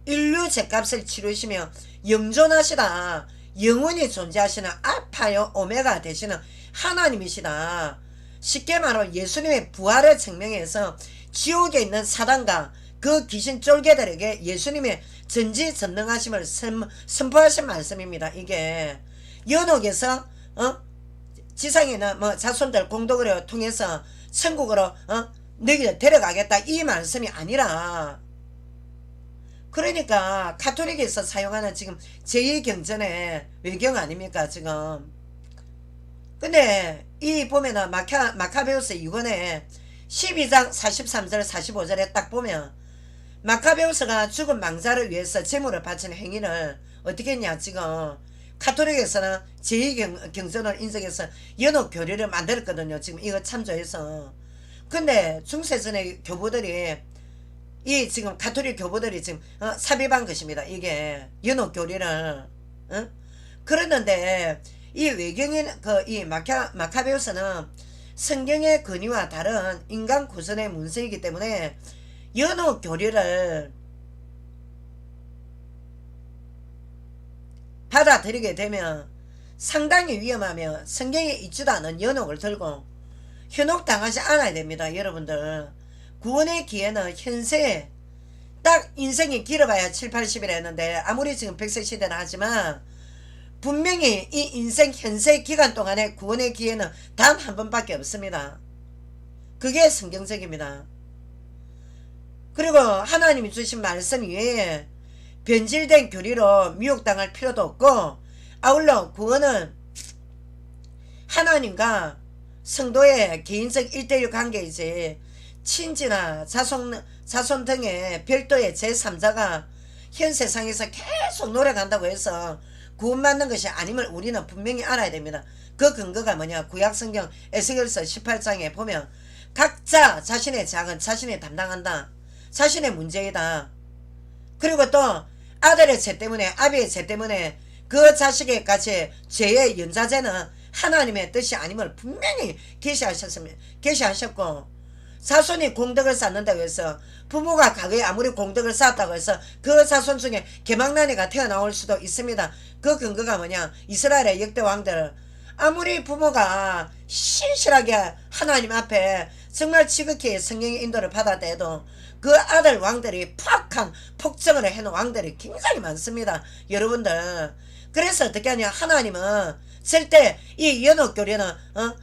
인류 죗값을 치르시며 영존하시다, 영원히 존재하시는 알파요 오메가 되시는 하나님이시다. 쉽게 말하면 예수님의 부활을 증명해서 지옥에 있는 사단과 그 귀신 쫄개들에게 예수님의 전지전능하심을 선포하신 말씀입니다. 이게 연옥에서 지상에 있는 뭐 자손들 공덕으로 통해서 천국으로 너희를 데려가겠다 이 말씀이 아니라, 그러니까 가톨릭에서 사용하는 지금 제2경전의 외경 아닙니까 지금. 근데 이 보면은 마카베우스 6권에 12장 43절 45절에 딱 보면 마카베우스가 죽은 망자를 위해서 제물을 바치는 행위를 어떻게 했냐. 지금 가톨릭에서는 제2경전을 인정해서 연옥 교리를 만들었거든요. 지금 이거 참조해서. 근데 중세전의 교부들이 이 지금 가톨릭 교부들이 지금 삽입한 것입니다. 이게 연옥 교리를. 그랬는데 이 외경인 이 마카베우스는 성경의 근위와 다른 인간 구선의 문서이기 때문에 연옥 교리를 받아들이게 되면 상당히 위험하며 성경에 있지도 않은 연옥을 들고 현혹당하지 않아야 됩니다. 여러분들 구원의 기회는 현세에 딱 인생이 길어봐야 7, 80이라 했는데 아무리 지금 100세 시대나 하지만 분명히 이 인생 현세 기간 동안에 구원의 기회는 단 한 번밖에 없습니다. 그게 성경적입니다. 그리고 하나님이 주신 말씀 이외에 변질된 교리로 미혹당할 필요도 없고, 아울러 구원은 하나님과 성도의 개인적 1대1 관계이지 친지나 자손 등의 별도의 제3자가 현 세상에서 계속 노력한다고 해서 구원받는 것이 아님을 우리는 분명히 알아야 됩니다. 그 근거가 뭐냐. 구약성경 에스겔서 18장에 보면 각자 자신의 작은 자신이 담당한다. 자신의 문제이다. 그리고 또 아들의 죄 때문에 아비의 죄 때문에 그 자식에까지 죄의 연좌제는 하나님의 뜻이 아님을 분명히 계시하셨고, 자손이 공덕을 쌓는다고 해서 부모가 과거에 아무리 공덕을 쌓았다고 해서 그 자손 중에 개망난이가 태어나올 수도 있습니다. 그 근거가 뭐냐. 이스라엘의 역대 왕들 아무리 부모가 신실하게 하나님 앞에 정말 지극히 성령의 인도를 받았대도 그 아들 왕들이 팍한 폭정을 해놓은 왕들이 굉장히 많습니다. 여러분들 그래서 어떻게 하냐. 하나님은 절대 이 연옥교리는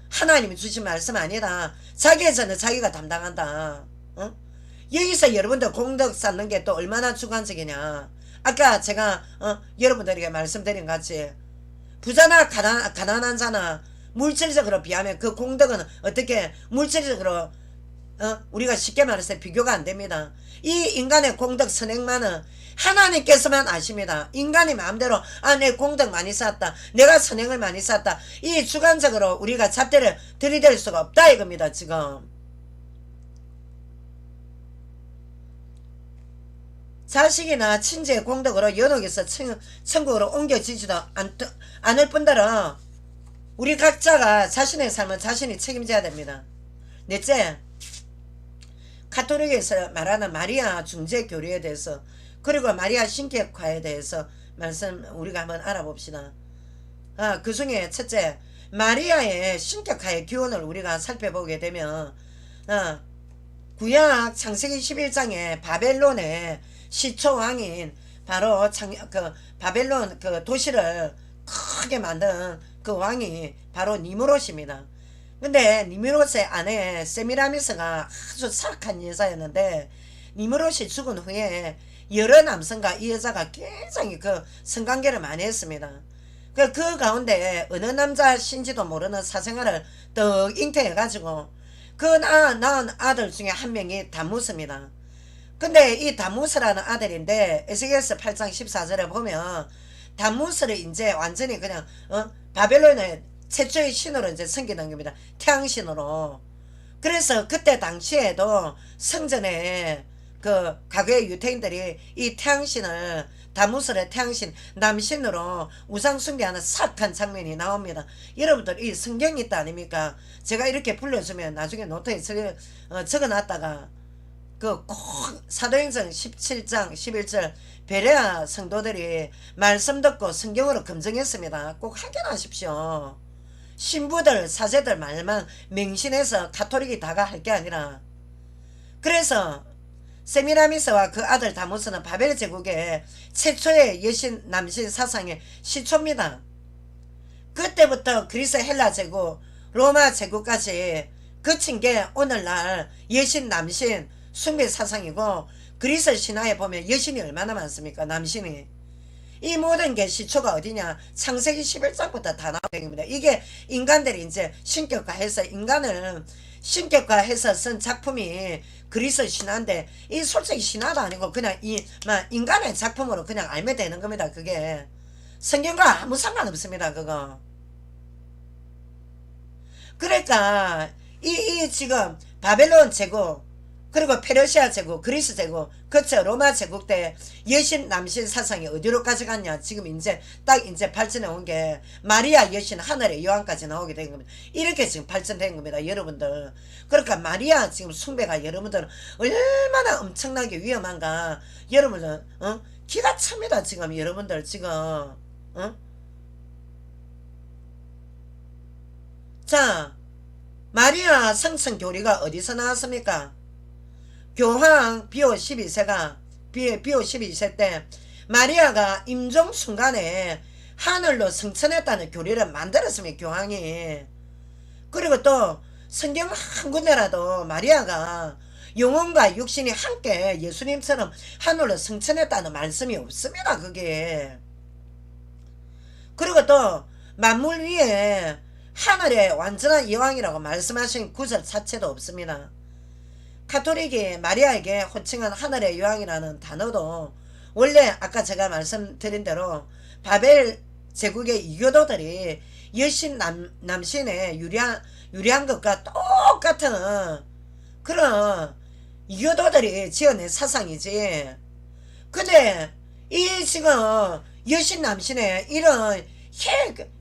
하나님이 주신 말씀 아니다. 자기의 전은 자기가 담당한다. 여기서 여러분들 공덕 쌓는 게 또 얼마나 주관적이냐. 아까 제가 여러분들에게 말씀드린 같이 부자나 가난한 자나 물질적으로 비하면 그 공덕은 어떻게 물질적으로 우리가 쉽게 말해서 비교가 안 됩니다. 이 인간의 공덕 선행만은 하나님께서만 아십니다. 인간이 마음대로 내 공덕 많이 쌓았다, 내가 선행을 많이 쌓았다, 이 주관적으로 우리가 잣대를 들이댈 수가 없다 이겁니다. 지금 자식이나 친지의 공덕으로 연옥에서 천국으로 옮겨지지도 않을 뿐더러 우리 각자가 자신의 삶은 자신이 책임져야 됩니다. 넷째, 가톨릭에서 말하는 마리아 중재 교리에 대해서, 그리고 마리아 신격화에 대해서 말씀 우리가 한번 알아봅시다. 그 중에 첫째, 마리아의 신격화의 기원을 우리가 살펴보게 되면 구약 창세기 11장에 바벨론의 시초왕인 바로 바벨론 그 도시를 크게 만든 그 왕이 바로 니무롯입니다. 근데 니무롯의 아내 세미라미스가 아주 사악한 여자였는데 니무롯이 죽은 후에 여러 남성과 이 여자가 굉장히 그 성관계를 많이 했습니다. 그 가운데 어느 남자 신지도 모르는 사생활을 떡 잉태해가지고 그 낳은 아들 중에 한 명이 다무스입니다. 근데 이 다무스라는 아들인데 에스겔서 8장 14절에 보면 다무스를 이제 완전히 그냥 바벨론의 최초의 신으로 이제 섬기는 겁니다. 태양신으로. 그래서 그때 당시에도 성전에 그 과거의 유태인들이 이 태양신을 다무스의 태양신 남신으로 우상 숭배하는 사악한 장면이 나옵니다. 여러분들 이 성경이 있다 아닙니까? 제가 이렇게 불러주면 나중에 노트에 적어놨다가 그 꼭 사도행전 17장 11절 베레아 성도들이 말씀 듣고 성경으로 검증했습니다. 꼭 확인하십시오. 신부들 사제들 말만 맹신해서 가톨릭이 다가 할 게 아니라. 그래서 세미라미스와 그 아들 다모스는 바벨 제국의 최초의 여신 남신 사상의 시초입니다. 그때부터 그리스 헬라 제국 로마 제국까지 거친 게 오늘날 여신 남신 숭배 사상이고, 그리스 신화에 보면 여신이 얼마나 많습니까? 남신이. 이 모든 게 시초가 어디냐? 창세기 11장부터 다 나오는 겁니다. 이게 인간들이 이제 신격화해서 인간을 신격화해서 쓴 작품이 그리스 신화인데, 이 솔직히 신화도 아니고 그냥 인간의 작품으로 그냥 알면 되는 겁니다. 그게 성경과 아무 상관없습니다. 그거. 그러니까 이 지금 바벨론 제국, 그리고 페르시아 제국, 그리스 제국, 그쵸, 로마 제국 때 여신 남신 사상이 어디로 가져갔냐? 지금 이제 딱 이제 발전해 온 게 마리아 여신 하늘의 여왕까지 나오게 된 겁니다. 이렇게 지금 발전된 겁니다, 여러분들. 그러니까 마리아 지금 숭배가 여러분들 얼마나 엄청나게 위험한가? 여러분들 기가 찹니다. 지금 여러분들 지금 자, 마리아 성천 교리가 어디서 나왔습니까? 교황 비오 12세가 비오 12세 때 마리아가 임종 순간에 하늘로 승천했다는 교리를 만들었습니다. 교황이. 그리고 또 성경 한 군데라도 마리아가 영혼과 육신이 함께 예수님처럼 하늘로 승천했다는 말씀이 없습니다. 그게. 그리고 또 만물 위에 하늘의 완전한 여왕이라고 말씀하신 구절 자체도 없습니다. 가톨릭이 마리아에게 호칭한 하늘의 여왕이라는 단어도 원래 아까 제가 말씀드린 대로 바벨 제국의 이교도들이 여신 남신에 유리한 것과 똑같은 그런 이교도들이 지어낸 사상이지. 근데 이 지금 여신 남신의 이런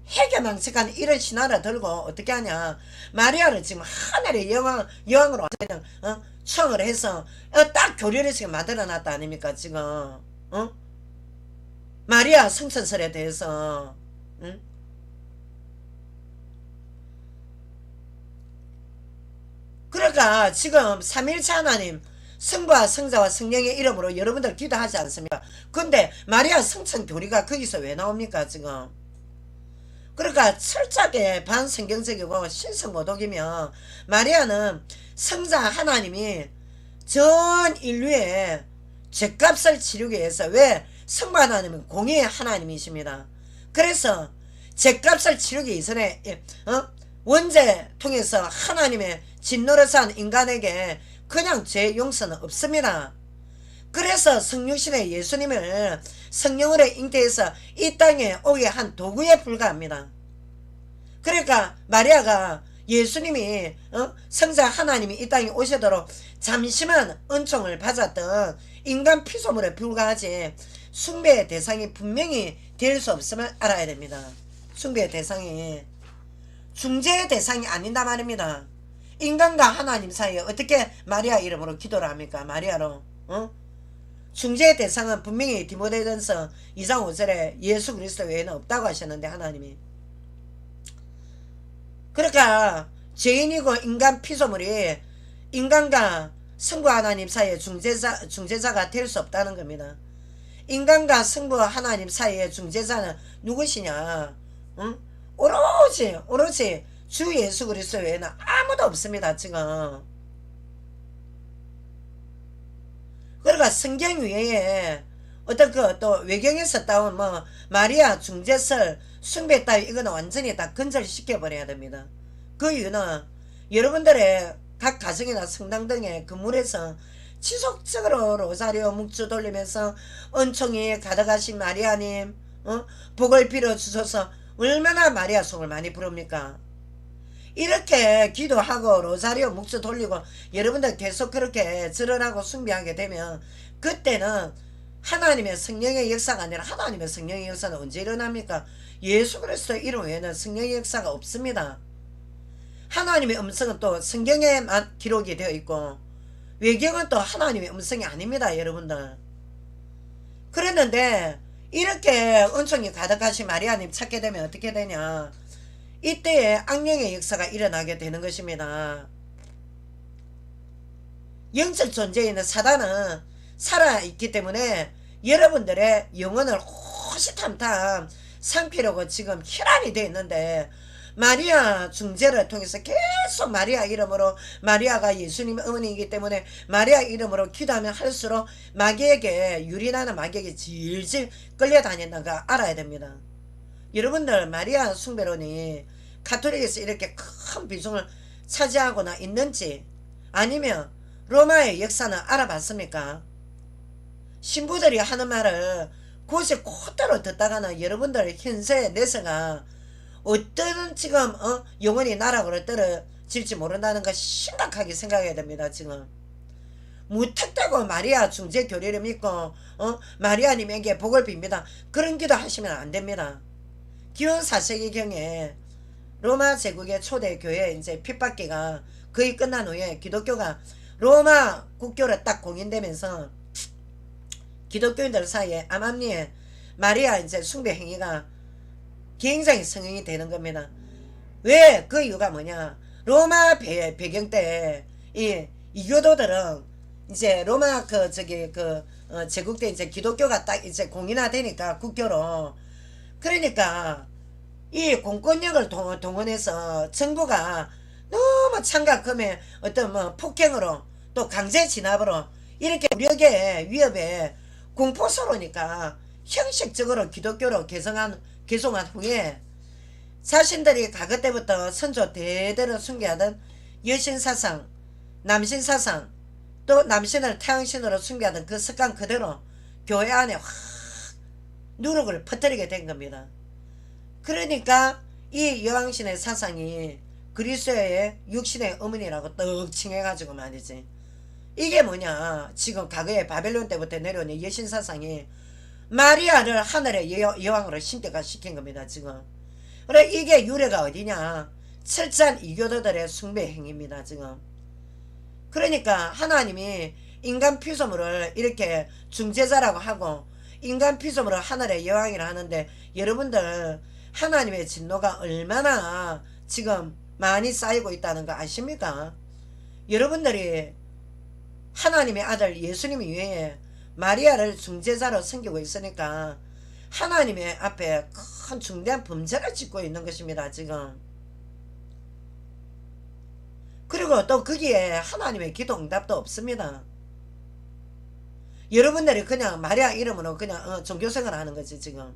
해괴망측한 이런 신화를 들고 어떻게 하냐? 마리아를 지금 하늘의 여왕으로 청을 해서 딱 교리를 지금 만들어놨다 아닙니까 지금? 마리아 성천설에 대해서. 그러니까 지금 삼일체 하나님 성부와 성자와 성령의 이름으로 여러분들 기도하지 않습니까? 근데 마리아 성천 교리가 거기서 왜 나옵니까 지금? 그러니까 철저하게 반성경적이고 신성모독이며, 마리아는 성자 하나님이 전 인류의 죄값을 치르기 위해서, 왜 성부 하나님은 공의의 하나님이십니다. 그래서 죄값을 치르기 이전에 원죄 통해서 하나님의 진노릇한 인간에게 그냥 죄 용서는 없습니다. 그래서 성육신의 예수님을 성령으로 잉태해서 이 땅에 오게 한 도구에 불과합니다. 그러니까 마리아가 예수님이 성자 하나님이 이 땅에 오시도록 잠시만 은총을 받았던 인간 피조물에 불과하지 숭배의 대상이 분명히 될 수 없음을 알아야 됩니다. 숭배의 대상이 중재의 대상이 아닌다 말입니다. 인간과 하나님 사이에 어떻게 마리아 이름으로 기도를 합니까? 마리아로 중재의 대상은 분명히 디모데전서 2장 5절에 예수 그리스도 외에는 없다고 하셨는데, 하나님이. 그러니까 죄인이고 인간 피조물이 인간과 성부 하나님 사이에 중재자가 될 수 없다는 겁니다. 인간과 성부 하나님 사이에 중재자는 누구시냐? 오로지 주 예수 그리스도 외에는 아무도 없습니다. 지금. 그러니까 성경 외에 어떤 그 또 외경에서 따온 마리아 중재설 숭배 따위 이거는 완전히 다 근절시켜 버려야 됩니다. 그 이유는 여러분들의 각 가정이나 성당 등의 건물에서 지속적으로 로사리오 묵주 돌리면서 은총이 가득하신 마리아님 복을 빌어주소서 얼마나 마리아 송을 많이 부릅니까? 이렇게 기도하고 로사리오 묵주 돌리고 여러분들 계속 그렇게 절언하고 숭배하게 되면, 그때는 하나님의 성령의 역사가 아니라 하나님의 성령의 역사는 언제 일어납니까? 예수 그리스도 이름 외에는 성령의 역사가 없습니다. 하나님의 음성은 또 성경에만 기록이 되어 있고, 외경은 또 하나님의 음성이 아닙니다, 여러분들. 그랬는데 이렇게 은총이 가득하신 마리아님 찾게 되면 어떻게 되냐, 이때에 악령의 역사가 일어나게 되는 것입니다. 영적 존재에 있는 사단은 살아있기 때문에 여러분들의 영혼을 호시탐탐 삼키려고 지금 혈안이 되어 있는데, 마리아 중재를 통해서 계속 마리아 이름으로, 마리아가 예수님의 어머니이기 때문에 마리아 이름으로 기도하면 할수록 마귀에게, 유린하는 마귀에게 질질 끌려다닌다는 거 알아야 됩니다. 여러분들 마리아 숭배론이 가톨릭에서 이렇게 큰 비중을 차지하거나 있는지, 아니면 로마의 역사는 알아봤습니까? 신부들이 하는 말을 곧이 그대로 듣다가는 여러분들 현세의 내세가 어떤 지금 영원히 나락으로 떨어질지 모른다는 거 심각하게 생각해야 됩니다. 지금 무턱대고 마리아 중재 교리를 믿고 마리아님에게 복을 빕니다, 그런 기도 하시면 안 됩니다. 기원 4세기경에 로마 제국의 초대 교회 이제 핍박기가 거의 끝난 후에 기독교가 로마 국교로 딱 공인되면서 기독교인들 사이에 암암리에 마리아 이제 숭배 행위가 굉장히 성행이 되는 겁니다. 왜? 그 이유가 뭐냐, 로마 배경 때 이 이교도들은 이제 로마 제국 때 이제 기독교가 딱 이제 공인화되니까 국교로, 그러니까 이 공권력을 동원해서 정부가 너무 창각금의 어떤 뭐 폭행으로 또 강제 진압으로 이렇게 무력의 위협에 공포스러우니까 형식적으로 기독교로 개성한 후에 자신들이 과거 때부터 선조 대대로 숭배하던 여신사상, 남신사상, 또 남신을 태양신으로 숭배하던 그 습관 그대로 교회 안에 확 누룩을 퍼뜨리게 된 겁니다. 그러니까 이 여왕신의 사상이 그리스도의 육신의 어머니라고 떡 칭해가지고 말이지, 이게 뭐냐, 지금 과거에 바벨론 때부터 내려오는 여신사상이 마리아를 하늘의 여왕으로 신격화시킨 겁니다. 지금 그래, 이게 유래가 어디냐, 철저한 이교도들의 숭배 행위입니다. 지금 그러니까 하나님이 인간 피조물을 이렇게 중재자라고 하고 인간 피조물을 하늘의 여왕이라 하는데, 여러분들 하나님의 진노가 얼마나 지금 많이 쌓이고 있다는 거 아십니까? 여러분들이 하나님의 아들 예수님 이외에 마리아를 중재자로 섬기고 있으니까 하나님의 앞에 큰 중대한 범죄를 짓고 있는 것입니다. 지금. 그리고 또 거기에 하나님의 기도 응답도 없습니다. 여러분들이 그냥 마리아 이름으로 그냥 종교생활 하는 거지. 지금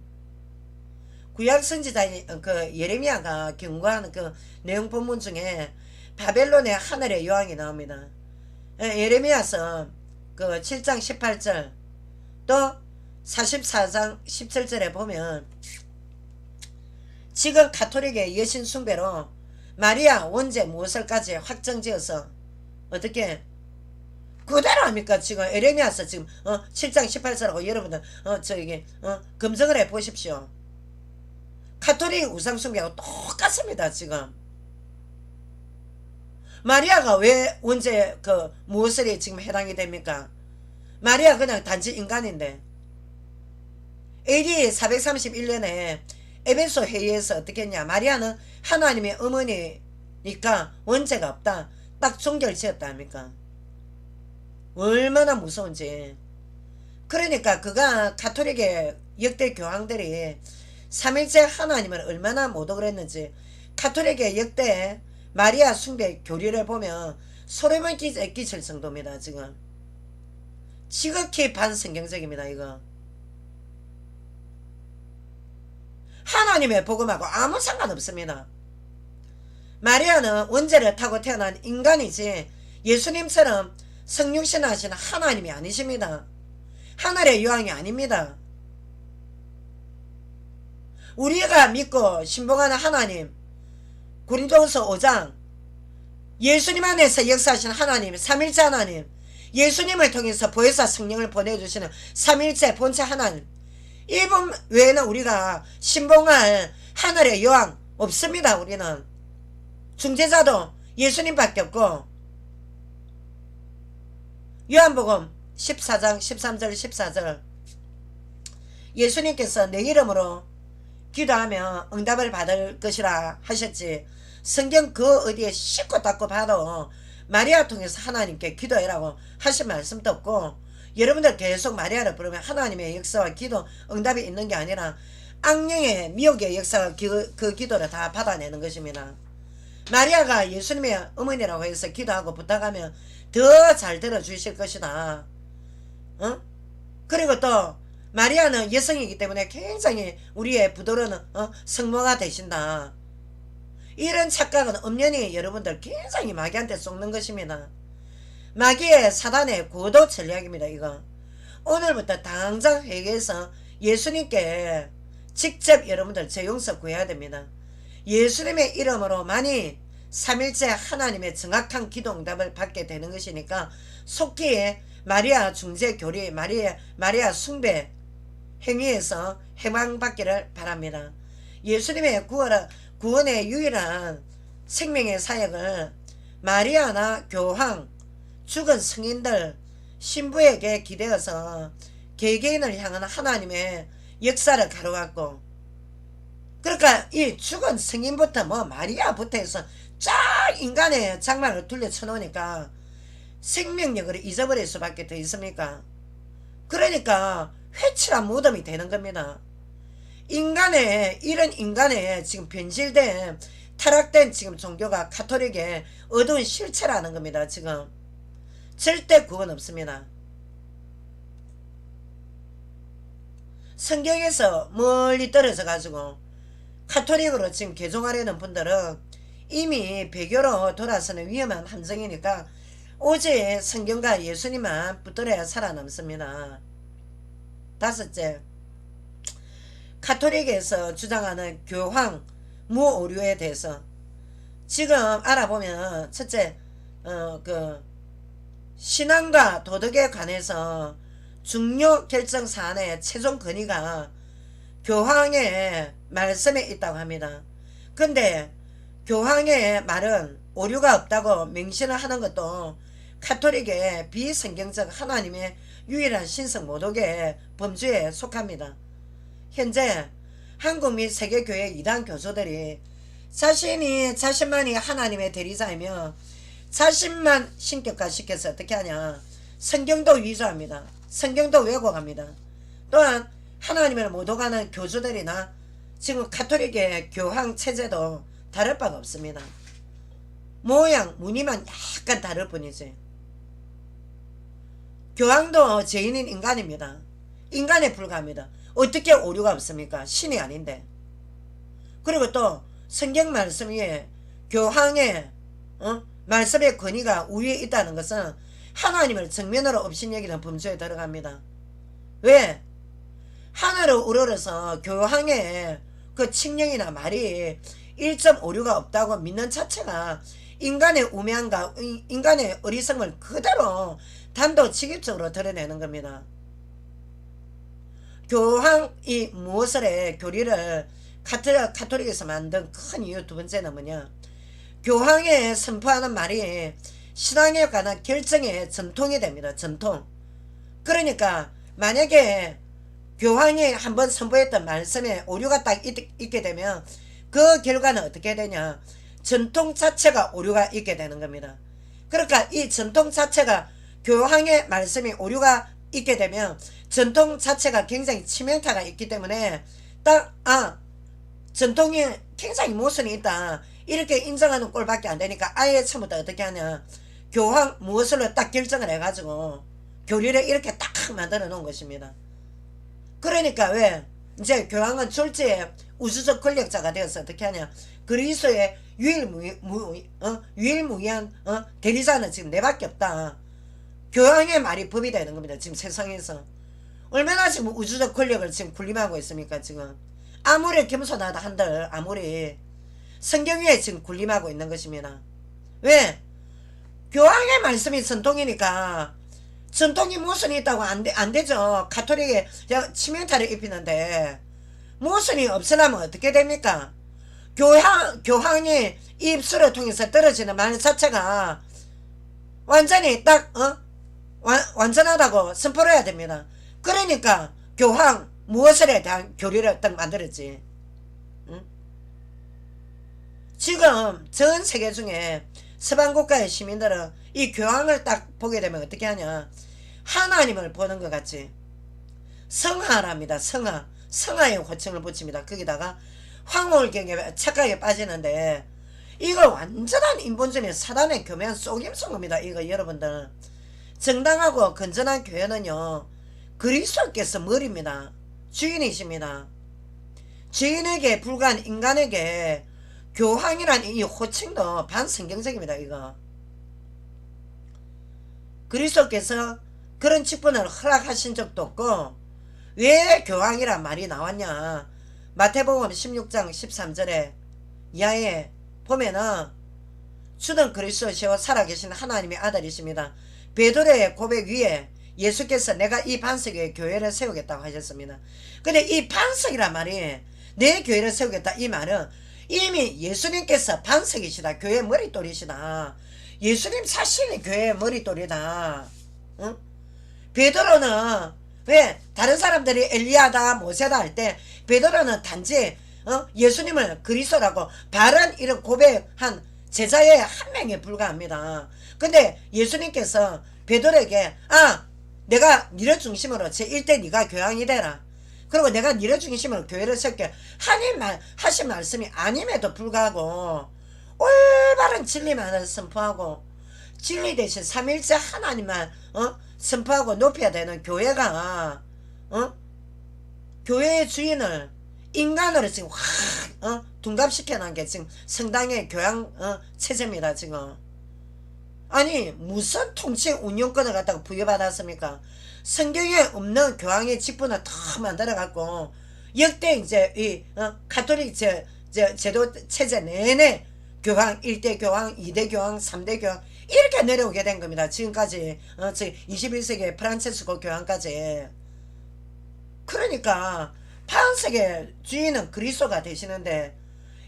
구약 선지자인 그 예레미야가 경고하는 그 내용 본문 중에 바벨론의 하늘의 여왕이 나옵니다. 예레미야서 그 7장 18절 또 44장 17절에 보면 지금 가톨릭의 여신 숭배로 마리아 원죄 무엇을까지 확정지어서 어떻게 그대로 합니까? 지금 예레미야서 지금 7장 18절하고 여러분들 검증을 해 보십시오. 가톨릭 우상 숭배하고 똑같습니다. 지금 마리아가 왜 언제 무엇을 지금 해당이 됩니까? 마리아 그냥 단지 인간인데 AD 431년에 에베소 회의에서 어떻게 했냐, 마리아는 하나님의 어머니니까 원죄가 없다 딱 종결 지었다 합니까? 얼마나 무서운지. 그러니까 그가 가톨릭의 역대 교황들이 삼일째 하나님을 얼마나 모독을 했는지 가톨릭의 역대 마리아 숭배 교리를 보면 소름을 끼칠 정도입니다. 지금 지극히 반성경적입니다. 이거 하나님의 복음하고 아무 상관없습니다. 마리아는 원죄를 타고 태어난 인간이지 예수님처럼 성육신 하시는 하나님이 아니십니다. 하늘의 여왕이 아닙니다. 우리가 믿고 신봉하는 하나님, 고린도후서 5장 예수님 안에서 역사하시는 하나님, 삼일째 하나님, 예수님을 통해서 보혜사 성령을 보내주시는 삼일째 본체 하나님, 이분 외에는 우리가 신봉할 하늘의 여왕 없습니다. 우리는 중재자도 예수님밖에 없고 요한복음 14장 13절 14절 예수님께서 내 이름으로 기도하면 응답을 받을 것이라 하셨지. 성경 그 어디에 씻고 닦고 봐도 마리아 통해서 하나님께 기도해라고 하신 말씀도 없고, 여러분들 계속 마리아를 부르면 하나님의 역사와 기도 응답이 있는 게 아니라 악령의 미혹의 역사가 그 기도를 다 받아내는 것입니다. 마리아가 예수님의 어머니라고 해서 기도하고 부탁하면 더 잘 들어주실 것이다. 그리고 또 마리아는 여성이기 때문에 굉장히 우리의 부도로는 성모가 되신다. 이런 착각은 엄연히 여러분들 굉장히 마귀한테 속는 것입니다. 마귀의 사단의 고도 전략입니다. 이거 오늘부터 당장 회개해서 예수님께 직접 여러분들 제 용서 구해야 됩니다. 예수님의 이름으로 많이 삼일째 하나님의 정확한 기도 응답을 받게 되는 것이니까 속기에 마리아 중재 교리 마리아 숭배 행위에서 해방받기를 바랍니다. 예수님의 구원의 유일한 생명의 사역을 마리아나 교황, 죽은 성인들, 신부에게 기대어서 개개인을 향한 하나님의 역사를 가로갔고, 그러니까 이 죽은 성인부터 마리아부터 해서 쫙 인간의 장막을 둘러쳐 놓으니까 생명력을 잊어버릴 수밖에 더 있습니까? 그러니까 회칠한 무덤이 되는 겁니다. 이런 인간의 지금 변질된 타락된 지금 종교가 가톨릭의 어두운 실체라는 겁니다. 지금 절대 구원 없습니다. 성경에서 멀리 떨어져 가지고 가톨릭으로 지금 개종하려는 분들은 이미 배교로 돌아서는 위험한 함정이니까 오직 성경과 예수님만 붙들어야 살아남습니다. 다섯째, 가톨릭에서 주장하는 교황 무오류에 대해서 지금 알아보면 첫째, 신앙과 도덕에 관해서 중요 결정 사안의 최종 권위가 교황의 말씀에 있다고 합니다. 근데 교황의 말은 오류가 없다고 명시를 하는 것도 가톨릭의 비성경적 하나님의 유일한 신성 모독의 범주에 속합니다. 현재 한국 및 세계교회 이단 교수들이 자신만이 하나님의 대리자이며 자신만 신격화시켜서 어떻게 하냐, 성경도 위조합니다. 성경도 왜곡합니다. 또한 하나님을 모독하는 교주들이나 지금 가톨릭의 교황 체제도 다를 바가 없습니다. 모양 무늬만 약간 다를 뿐이지. 교황도 죄인인 인간입니다. 인간에 불과합니다. 어떻게 오류가 없습니까? 신이 아닌데. 그리고 또 성경 말씀 위에 교황의 말씀의 권위가 우위에 있다는 것은 하나님을 정면으로 업신여기는 범주에 들어갑니다. 왜? 하늘을 우러러서 교황의 그 칙령이나 말이 1.5류가 없다고 믿는 자체가 인간의 우매함과 인간의 어리석음을 그대로 단도직입적으로 드러내는 겁니다. 교황이 무엇을 해 교리를 가톨릭에서 만든 큰 이유 두 번째는 뭐냐, 교황의 선포하는 말이 신앙에 관한 결정의 전통이 됩니다. 전통. 그러니까 만약에 교황이 한번 선포했던 말씀에 오류가 딱 있게 되면 그 결과는 어떻게 되냐, 전통 자체가 오류가 있게 되는 겁니다. 그러니까 이 전통 자체가 교황의 말씀이 오류가 있게 되면 전통 자체가 굉장히 치명타가 있기 때문에 딱 전통이 굉장히 모순이 있다 이렇게 인정하는 꼴밖에 안 되니까 아예 처음부터 어떻게 하냐, 교황 무엇으로 딱 결정을 해가지고 교리를 이렇게 딱 만들어 놓은 것입니다. 그러니까 왜 이제 교황은 졸지에 우주적 권력자가 되어서 어떻게 하냐, 그리스도의 유일무이한 대리자는 지금 내밖에 없다. 교황의 말이 법이 되는 겁니다. 지금 세상에서 얼마나 지금 우주적 권력을 지금 군림하고 있습니까? 지금 아무리 겸손하다 한들 아무리 성경 위에 지금 군림하고 있는 것입니다. 왜? 교황의 말씀이 전통이니까 전통이 모순이 있다고 안 되죠. 가톨릭에 치명타를 입히는데 모순이 없으려면 어떻게 됩니까? 교황이 입술을 통해서 떨어지는 말 자체가 완전히 딱 완전하다고 선포를 해야 됩니다. 그러니까 교황 무엇에 대한 교리를 딱 만들었지. 응? 지금 전 세계 중에 서방 국가의 시민들은 이 교황을 딱 보게 되면 어떻게 하냐, 하나님을 보는 것 같지. 성하랍니다. 성하의 호칭을 붙입니다. 거기다가 황홀경에 착각에 빠지는데, 이거 완전한 인본주의 사단의 교묘한 속임수인 겁니다. 이거 여러분들, 정당하고 건전한 교회는요, 그리스도께서 머리입니다. 주인이십니다. 주인에게 불과한 인간에게 교황이란 이 호칭도 반성경적입니다. 이거 그리스도께서 그런 직분을 허락하신 적도 없고, 왜 교황이란 말이 나왔냐, 마태복음 16장 13절에 이하에 보면은 주는 그리스도시요 살아계신 하나님의 아들이십니다. 베드로의 고백 위에 예수께서 내가 이 반석 위에 교회를 세우겠다고 하셨습니다. 근데 이 반석이란 말이, 내 교회를 세우겠다 이 말은 이미 예수님께서 반석이시다, 교회 머릿돌이시다, 예수님 사실은 교회의 머릿돌이다. 응? 베드로는 왜 다른 사람들이 엘리야다 모세다 할 때 베드로는 단지 예수님을 그리스도라고 바른 이런 고백한 제자의 한 명에 불과합니다. 근데 예수님께서 베드로에게 내가 니를 중심으로 제1대 네가 교황이 되라, 그리고 내가 니를 중심으로 교회를 세울게 하신 말씀이 아님에도 불구하고 올바른 진리만을 선포하고 진리 대신 삼일째 하나님만 선포하고 높여야 되는 교회가 교회의 주인을 인간으로 지금 확 둔갑시켜 놓은 게 지금 성당의 교양 체제입니다. 지금 아니 무슨 통치 운영권을 갖다가 부여받았습니까? 성경에 없는 교황의 직분을 다 만들어 갖고 역대 이제 이 가톨릭 제도 체제 내내 교황 1대 교황 2대 교황 3대 교황 이렇게 내려오게 된 겁니다. 지금까지 21세기 프란체스코 교황까지. 그러니까 반석의 주인은 그리스도가 되시는데,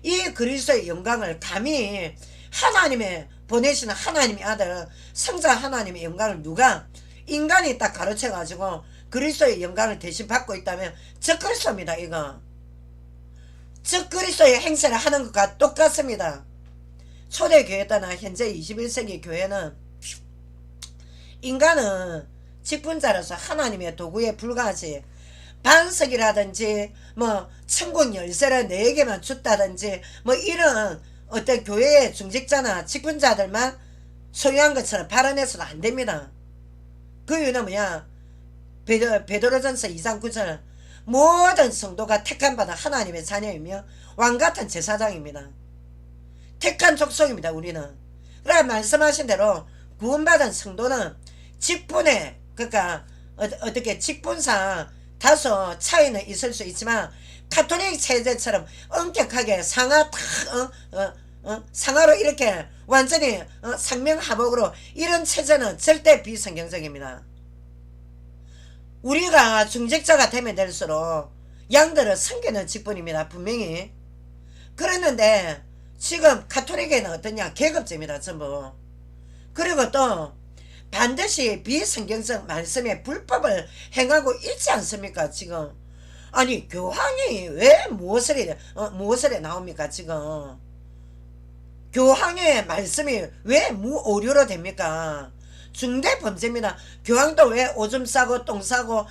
이 그리스도의 영광을 감히 하나님의 보내시는 하나님의 아들 성자 하나님의 영광을 누가 인간이 딱 가르쳐 가지고 그리스도의 영광을 대신 받고 있다면 적그리스도입니다. 이거 적그리스도의 행세를 하는 것과 똑같습니다. 초대교회 때나 현재 21세기 교회는 인간은 직분자로서 하나님의 도구에 불과하지, 반석이라든지 뭐 천국 열쇠를 내게만 줬다든지 뭐 이런 어떤 교회의 중직자나 직분자들만 소유한 것처럼 발언해서는 안 됩니다. 그 이유는 뭐냐, 베드로전서 2장 9절 모든 성도가 택함받은 하나님의 자녀이며 왕같은 제사장입니다. 택한 족속입니다. 우리는. 그러니까 말씀하신 대로 구원받은 성도는 직분에, 그러니까 어떻게 직분상 다소 차이는 있을 수 있지만 가톨릭 체제처럼 엄격하게 상하로 이렇게 완전히 상명하복으로 이런 체제는 절대 비성경적입니다. 우리가 중직자가 되면 될수록 양들을 섬기는 직분입니다. 분명히. 그랬는데 지금 가톨릭에는 어떠냐, 계급제입니다. 전부. 그리고 또 반드시 비성경적 말씀의 불법을 행하고 있지 않습니까? 지금 아니 교황이 왜 무엇을 나옵니까? 지금 교황의 말씀이 왜 무오류로 됩니까? 중대 범죄입니다. 교황도 왜 오줌 싸고 똥 싸고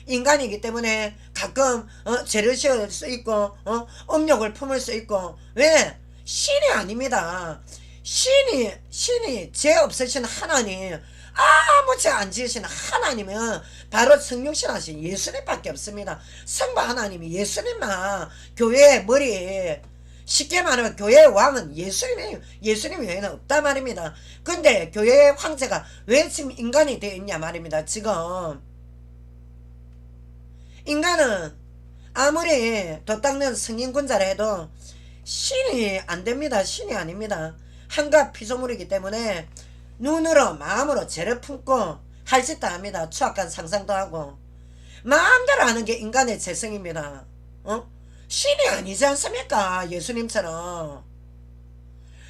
인간이기 때문에 가끔 죄를 지을 수 있고 음욕을 품을 수 있고, 왜? 신이 아닙니다. 신이 죄 없으신 하나님, 아무 죄 안 지으시는 하나님은 바로 성육신 하신 예수님밖에 없습니다. 성부 하나님이 예수님만 교회의 머리, 쉽게 말하면 교회의 왕은 예수님 외에는 없단 말입니다. 근데 교회의 황제가 왜 지금 인간이 되어 있냐 말입니다. 지금 인간은 아무리 도 닦는 성인군자라 해도 신이 안 됩니다. 신이 아닙니다. 한갓 피조물이기 때문에 눈으로 마음으로 죄를 품고 할 짓도 합니다. 추악한 상상도 하고 마음대로 하는 게 인간의 재성입니다. 신이 아니지 않습니까? 예수님처럼.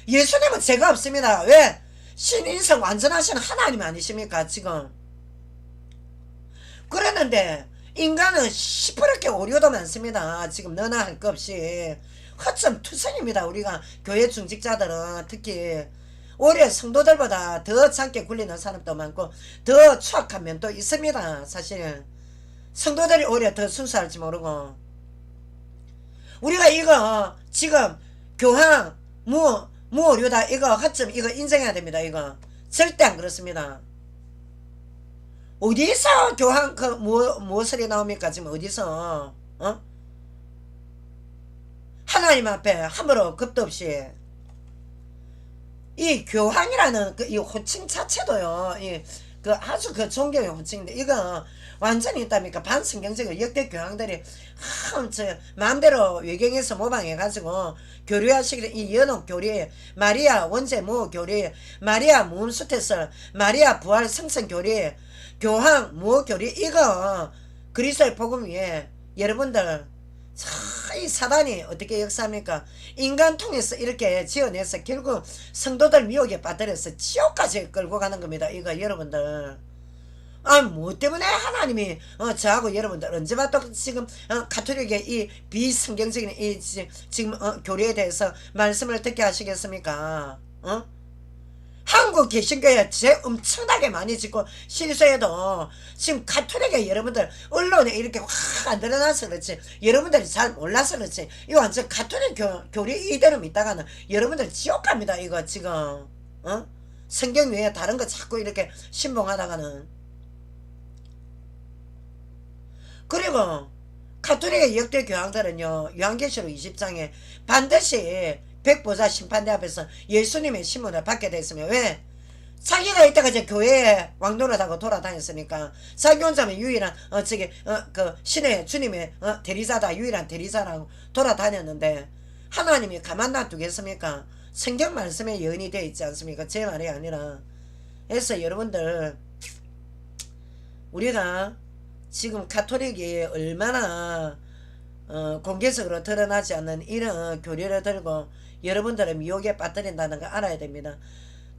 예수님은 죄가 없습니다. 왜? 신인성 완전하신 하나님 아니십니까? 지금 그랬는데 인간은 시퍼렇게 오류도 많습니다. 지금 너나 할 것 없이 허점 투성입니다. 우리가 교회 중직자들은 특히 오히려 성도들보다 더 작게 굴리는 사람도 많고 더 추악한 면도 있습니다. 사실 성도들이 오히려 더 순수할지 모르고 우리가 이거 지금 교황 무오류다 이거 허점 이거 인정해야 됩니다. 이거 절대 안 그렇습니다. 어디서 교황 무엇이 나옵니까? 지금 어디서 하나님 앞에 함부로 겁도 없이 이 교황이라는 이 호칭 자체도요. 그 아주 그 존경의 호칭인데 이거 완전히 있답니까? 반성경적으로 역대 교황들이 마음대로 외경에서 모방해가지고 교류하시기를 이 연옥 교리, 마리아 원죄 무호 교리, 마리아 무음수태설, 마리아 부활 성성 교리, 교황 무호 교리 이거 그리스도의 복음 위에 여러분들 이 사단이 어떻게 역사합니까? 인간 통해서 이렇게 지어내서 결국 성도들 미혹에 빠뜨려서 지옥까지 끌고 가는 겁니다. 이거 여러분들 뭐 때문에 하나님이 저하고 여러분들 언제 봐도 지금 가톨릭의 이 비성경적인 이 지금 교리에 대해서 말씀을 듣게 하시겠습니까? 한국 개신교에 죄 엄청나게 많이 짓고 실수해도 지금 가톨릭에 여러분들 언론에 이렇게 확 안 드러나서 그렇지 여러분들이 잘 몰라서 그렇지 이거 완전 가톨릭 교리 이대로 믿다가는 여러분들 지옥 갑니다. 이거 지금 성경 외에 다른 거 자꾸 이렇게 신봉하다가는 그리고 가톨릭의 역대 교황들은요 요한계시록 20장에 반드시 백보자 심판대 앞에서 예수님의 신문을 받게 됐으면 왜? 자기가 이때까지 교회에 왕노릇하고 돌아다녔으니까 자기 혼자면 유일한 그 신의 주님의 대리자다 유일한 대리자라고 돌아다녔는데 하나님이 가만 놔두겠습니까? 성경 말씀에 여인이 되어 있지 않습니까? 제 말이 아니라 그래서 여러분들 우리가 지금 가톨릭이 얼마나 공개적으로 드러나지 않는 이런 교리를 들고 여러분들의 미혹에 빠뜨린다는 걸 알아야 됩니다.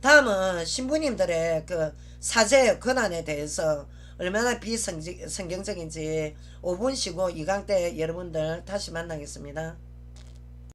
다음은 신부님들의 그 사제의 권한에 대해서 얼마나 비성경적인지 5분 쉬고 2강 때 여러분들 다시 만나겠습니다.